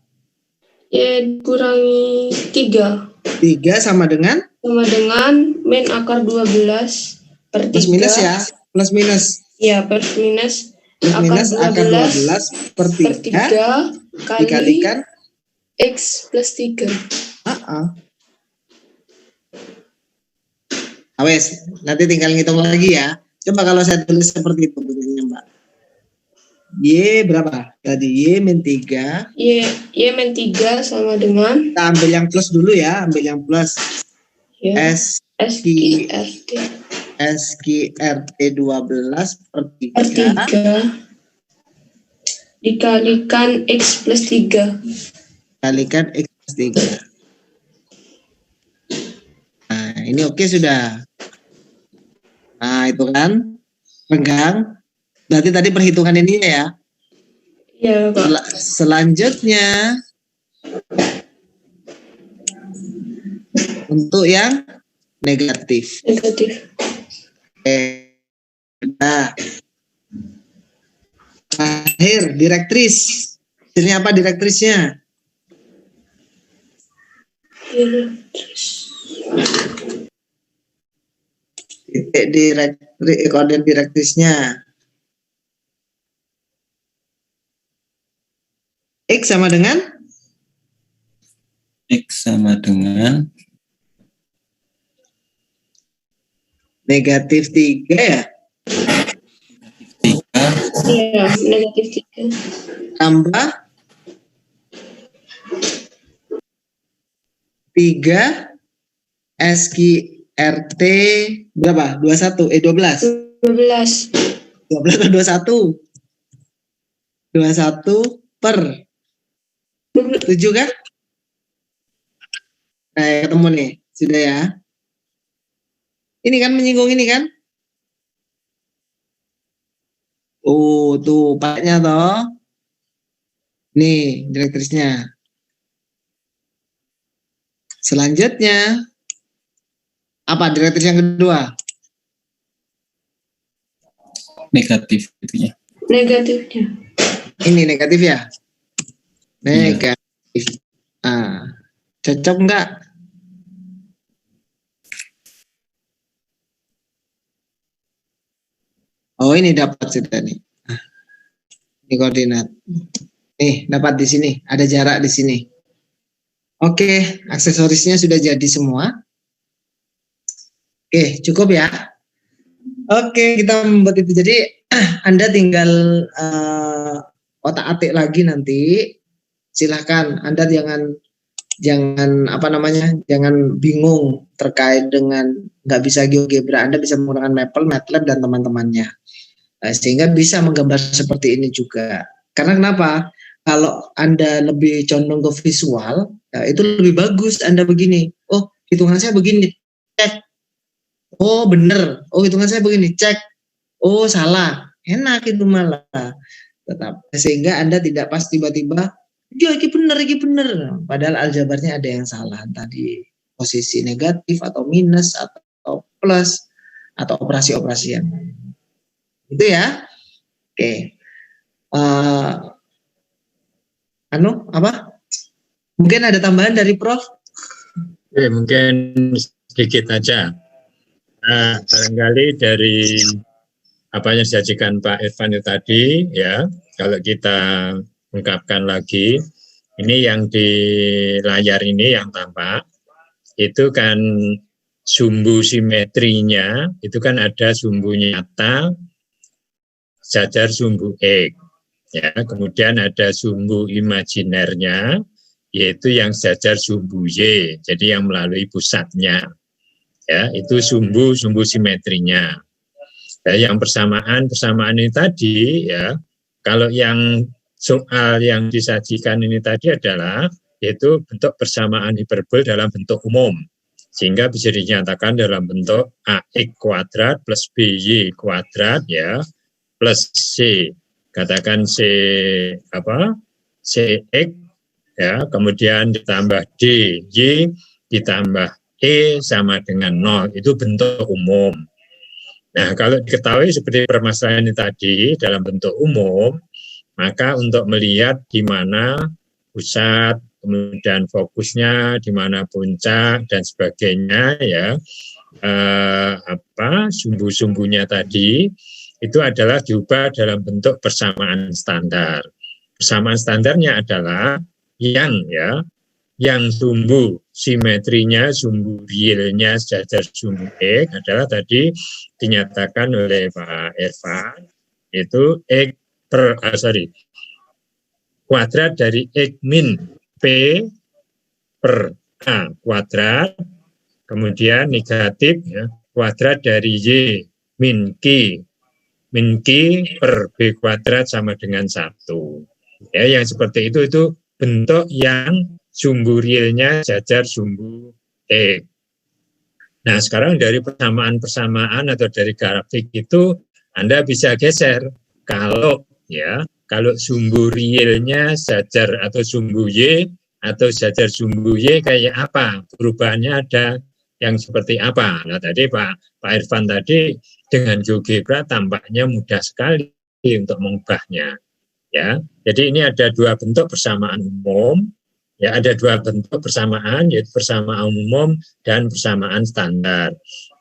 Y kurangi 3. 3 sama dengan Sama dengan min akar 12/3. plus minus ya. Plus minus. Ya, plus minus. Plus minus akar 12/3 3 kali dikalikan. X+3. Awes, nanti tinggal ngitung lagi ya. Coba kalau saya tulis seperti itu bentuknya, Mbak. Y berapa? Tadi Y min 3. Y min 3 sama dengan Kita ambil yang plus dulu ya, ambil yang plus. ya, SQRT SQRT 12/3 dikalikan X+3. kalikan X+3. Nah, ini oke sudah. Nah, itu kan pegang. Berarti tadi perhitungan ini ya. Ya, Pak. Selanjutnya untuk yang negatif. Negatif. Nah, terakhir direktris. Hasilnya apa direktrisnya? Titik koordinat direktrisnya. X sama dengan? X sama dengan Negatif 3 ya? 3 Iya, negatif 3. Tambah 3 SQRT berapa? 21, 12. 12. 12 atau 21? 21 per 7 kan? Nah, ketemu nih. Sudah ya. Ini kan menyinggung ini kan? Oh, tuh paknya toh. Nih, direktrisnya. Selanjutnya apa direktris yang kedua? negatif itunya. Negatifnya. Ini negatif ya? Negatif. Ah, cocok enggak? Oh, ini dapat sudah nih. Ah, ini koordinat. Nih, dapat di sini. Ada jarak di sini. Oke, aksesorisnya sudah jadi semua. Oke, cukup ya. Oke, kita membuat itu. Jadi Anda tinggal otak-atik lagi nanti. Silahkan Anda jangan jangan bingung terkait dengan nggak bisa GeoGebra. Anda bisa menggunakan Maple, MATLAB dan teman-temannya, sehingga bisa menggambar seperti ini juga. Karena kenapa? Kalau Anda lebih condong ke visual, ya itu lebih bagus Anda begini. Oh, hitungan saya begini, cek. Oh, bener. Oh, hitungan saya begini, cek. Oh, salah. Enak itu malah. Tetap. Sehingga Anda tidak pas tiba-tiba, ya ini bener. Padahal aljabarnya ada yang salah. Tadi posisi negatif atau minus atau plus atau operasi-operasi yang lain. Itu ya. Oke. Mungkin ada tambahan dari Prof? Mungkin sedikit aja. Barangkali dari apa yang disajikan Pak Irfan itu tadi, ya, kalau kita ungkapkan lagi, ini yang di layar ini yang tampak, itu kan sumbu simetrinya, itu kan ada sumbu nyata, jajar sumbu X. Ya, kemudian ada sumbu imajinernya, yaitu yang sejajar sumbu Y, jadi yang melalui pusatnya. Ya, itu sumbu simetrinya. Ya, yang persamaan ini tadi, ya, kalau yang soal yang disajikan ini tadi adalah yaitu bentuk persamaan hiperbol dalam bentuk umum, sehingga bisa dinyatakan dalam bentuk AX kuadrat plus BY kuadrat, ya, plus C. Katakan CX, ya, kemudian ditambah DY ditambah E sama dengan 0, itu bentuk umum. Nah, kalau diketahui seperti permasalahan ini tadi dalam bentuk umum, maka untuk melihat di mana pusat, kemudian fokusnya, di mana puncak dan sebagainya, ya, sumbu-sumbunya tadi, itu adalah diubah dalam bentuk persamaan standar. Persamaan standarnya adalah yang sumbu simetrinya, sumbu realnya sejajar sumbu X adalah tadi dinyatakan oleh Pak Irfan, itu X kuadrat dari X min P per A kuadrat, kemudian negatif, ya, kuadrat dari Y min Q per B kuadrat sama dengan 1. Ya, yang seperti itu bentuk yang sumbu realnya jajar sumbu X. Nah, sekarang dari persamaan atau dari grafik itu Anda bisa geser. Kalau sumbu realnya jajar atau sumbu Y atau jajar sumbu Y kayak apa? Perubahannya ada yang seperti apa? Nah, tadi Pak Irfan tadi dengan GeoGebra tampaknya mudah sekali untuk mengubahnya. Ya, jadi ini ada dua bentuk persamaan umum. Ya, ada dua bentuk persamaan, yaitu persamaan umum dan persamaan standar.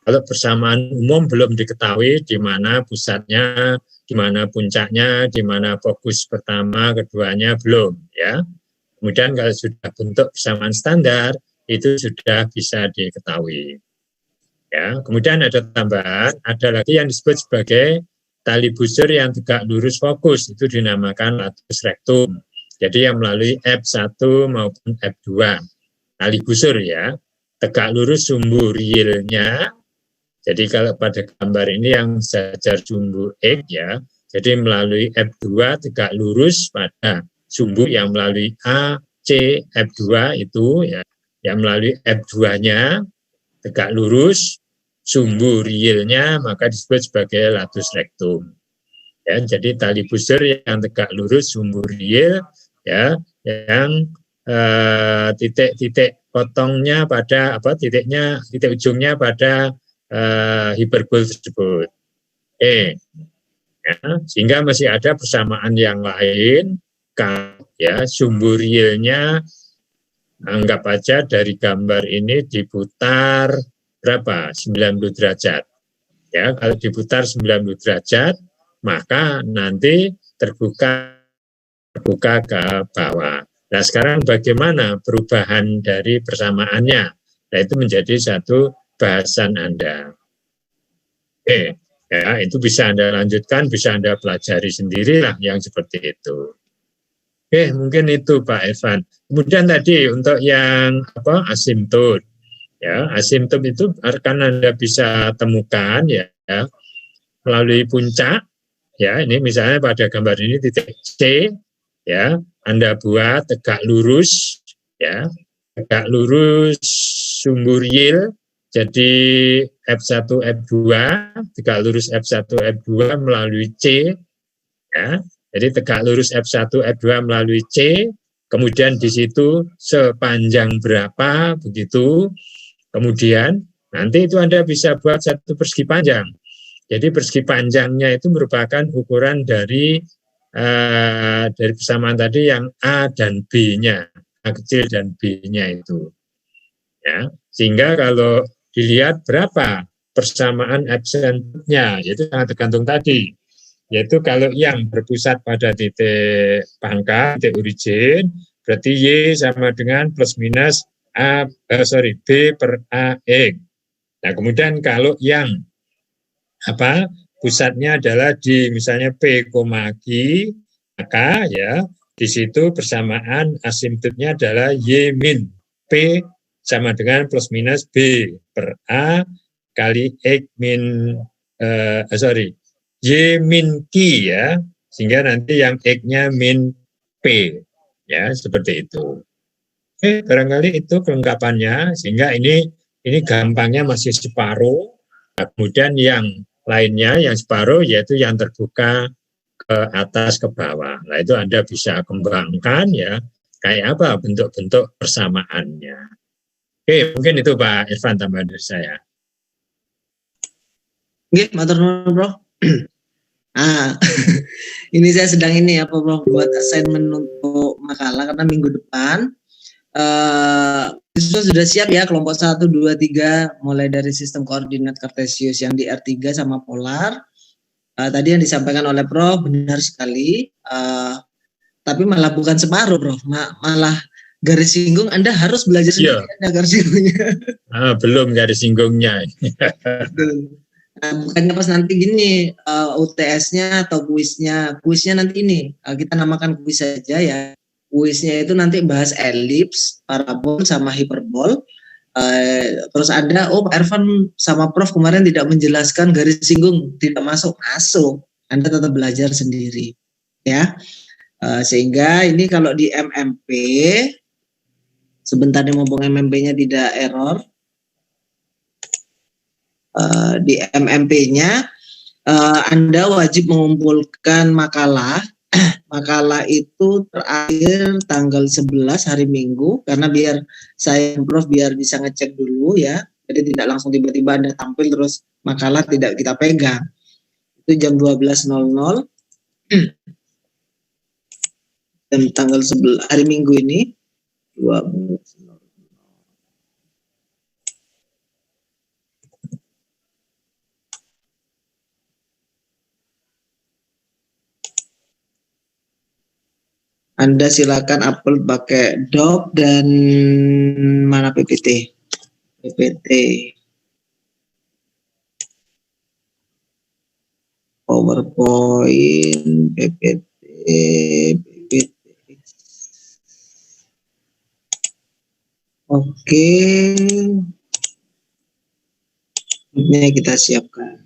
Kalau persamaan umum belum diketahui di mana pusatnya, di mana puncaknya, di mana fokus pertama, keduanya belum. Ya, kemudian kalau sudah bentuk persamaan standar, itu sudah bisa diketahui. Ya, kemudian ada tambahan, ada lagi yang disebut sebagai tali busur yang tegak lurus fokus, itu dinamakan latus rectum. Jadi yang melalui F1 maupun F2. Tali busur, ya, tegak lurus sumbu realnya. Jadi kalau pada gambar ini yang sejajar sumbu X, ya, jadi melalui F2 tegak lurus pada sumbu yang melalui A, C, F2 itu, ya, yang melalui F2-nya tegak lurus sumbu realnya, maka disebut sebagai latus rectum. Ya, jadi tali busur yang tegak lurus sumbu real, ya, yang titik-titik potongnya pada titik ujungnya pada hiperbol tersebut. Ya, sehingga masih ada persamaan yang lain, ya, sumbu realnya anggap aja dari gambar ini diputar berapa? 90 derajat. Ya, kalau diputar 90 derajat, maka nanti terbuka ke bawah. Nah, sekarang bagaimana perubahan dari persamaannya? Nah, itu menjadi satu bahasan Anda. Ya, itu bisa Anda lanjutkan, bisa Anda pelajari sendirilah yang seperti itu. Mungkin itu Pak Irfan. Kemudian tadi untuk yang asimptot. Ya, asimptot itu akan Anda bisa temukan, ya, melalui puncak. Ya, ini misalnya pada gambar ini titik C, ya, Anda buat tegak lurus, ya, tegak lurus sumber yield, jadi F1, F2, tegak lurus F1, F2 melalui C, ya, jadi tegak lurus F1, F2 melalui C, kemudian di situ sepanjang berapa, begitu, kemudian nanti itu Anda bisa buat satu persegi panjang. Jadi persegi panjangnya itu merupakan ukuran dari persamaan tadi yang A dan B-nya, A kecil dan B-nya itu. Ya, sehingga kalau dilihat berapa persamaan epsilon-nya, yaitu sangat tergantung tadi. Yaitu kalau yang berpusat pada titik pangkal, titik origin, berarti Y sama dengan plus minus B per AX. Nah, kemudian kalau yang pusatnya adalah di misalnya P, Q, maka ya di situ persamaan asimptotnya adalah Y min P sama dengan plus minus B per A kali X min Y min Q ya, sehingga nanti yang X-nya min P ya, seperti itu. Oke, barangkali itu kelengkapannya, sehingga ini gampangnya masih separuh. Kemudian yang lainnya yang separuh yaitu yang terbuka ke atas ke bawah. Nah, itu Anda bisa kembangkan ya, kayak apa bentuk-bentuk persamaannya. Oke, mungkin itu Pak Irfan tambahan dari saya. Oke, matur nuwun, Bro. Ini saya sedang Bro, buat assignment untuk makalah karena minggu depan siswa sudah siap ya kelompok 1, 2, 3 mulai dari sistem koordinat kartesius yang di R3 sama polar. Tadi yang disampaikan oleh Prof benar sekali, tapi malah bukan separuh, Prof. Malah garis singgung Anda harus belajar sendiri ada garis singgungnya. Belum garis singgungnya. Bukannya pas nanti gini UTS-nya atau kuisnya nanti kita namakan kuis saja ya. Kuisnya itu nanti bahas elips, parabol sama hiperbol. Terus ada Pak Irfan sama Prof kemarin tidak menjelaskan garis singgung, tidak masuk. Anda tetap belajar sendiri ya. Sehingga ini kalau di MMP sebentar ngomong MMP-nya tidak error. Di MMP-nya Anda wajib mengumpulkan makalah. Makalah itu terakhir tanggal 11 hari Minggu, karena biar saya Prof biar bisa ngecek dulu ya. Jadi tidak langsung tiba-tiba Anda tampil terus makalah tidak kita pegang. Itu jam 12.00 dan tanggal 11 hari Minggu ini 12. Anda silakan upload pakai Doc dan mana PPT. PowerPoint, PPT. Oke. Ini kita siapkan.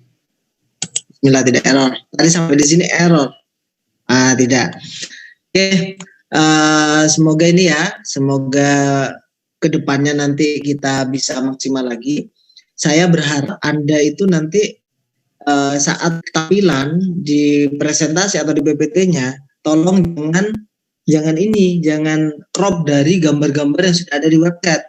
Bismillah, tidak error. Tadi sampai di sini error. Tidak. Oke, semoga semoga kedepannya nanti kita bisa maksimal lagi. Saya berharap Anda itu nanti saat tampilan di presentasi atau di PPT-nya, tolong jangan crop dari gambar-gambar yang sudah ada di website,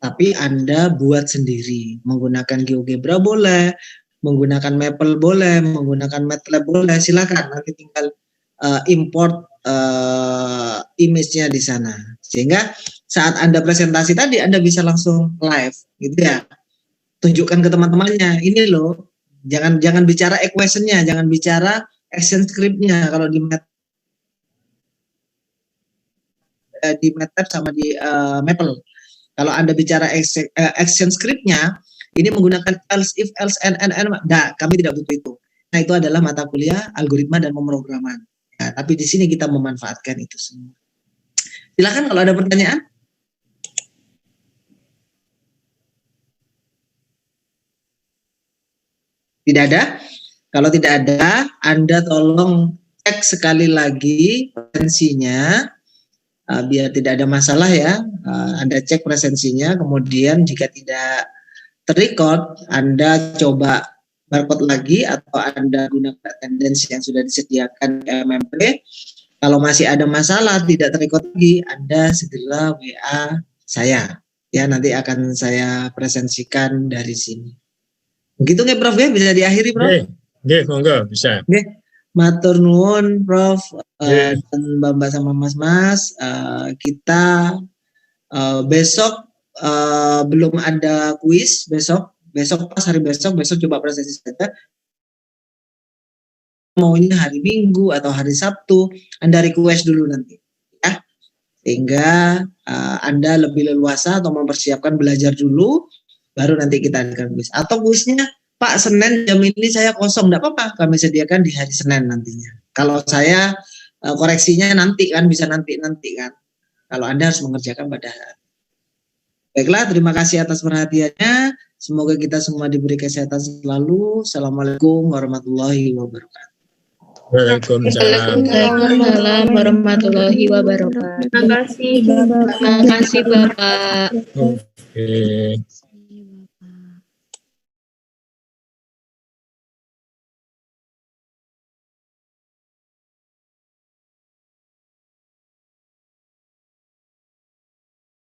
tapi Anda buat sendiri, menggunakan GeoGebra boleh, menggunakan Maple boleh, menggunakan MATLAB boleh, silakan nanti tinggal import image-nya di sana, sehingga saat Anda presentasi tadi Anda bisa langsung live gitu ya, tunjukkan ke teman-temannya, ini loh, jangan bicara equation-nya, jangan bicara action script-nya. Kalau di MATLAB sama di Maple, kalau Anda bicara action script-nya, ini menggunakan else, if, else, and. Nah, kami tidak butuh itu. Nah, itu adalah mata kuliah algoritma dan pemrograman. Nah, tapi di sini kita memanfaatkan itu semua. Silakan kalau ada pertanyaan. Tidak ada? Kalau tidak ada, Anda tolong cek sekali lagi presensinya, biar tidak ada masalah ya. Anda cek presensinya, kemudian jika tidak terrecord, Anda coba barcode lagi atau Anda gunakan attendance yang sudah disediakan di MMP. Kalau masih ada masalah tidak terrecord lagi, Anda segera WA saya. Ya, nanti akan saya presensikan dari sini. Begitu nggak Prof ya? Bisa diakhiri Prof? Nggih, monggo bisa. Nggih. Matur nuwun Prof Nggih. dan Mbak sama Mas-mas. Kita besok belum ada kuis besok pas hari besok coba presensi saja. Maunya hari Minggu atau hari Sabtu, Anda request dulu nanti ya, sehingga Anda lebih leluasa atau mempersiapkan belajar dulu, baru nanti kita adakan kuis. Atau kuisnya Pak Senin jam ini saya kosong, tidak apa-apa, kami sediakan di hari Senin nantinya. Kalau saya koreksinya nanti kan, bisa nanti kan. Kalau Anda harus mengerjakan pada hari. Baiklah, terima kasih atas perhatiannya. Semoga kita semua diberi kesehatan selalu. Assalamualaikum warahmatullahi wabarakatuh. Waalaikumsalam. Waalaikumsalam warahmatullahi wabarakatuh. Terima kasih. Terima kasih Bapak. Oke.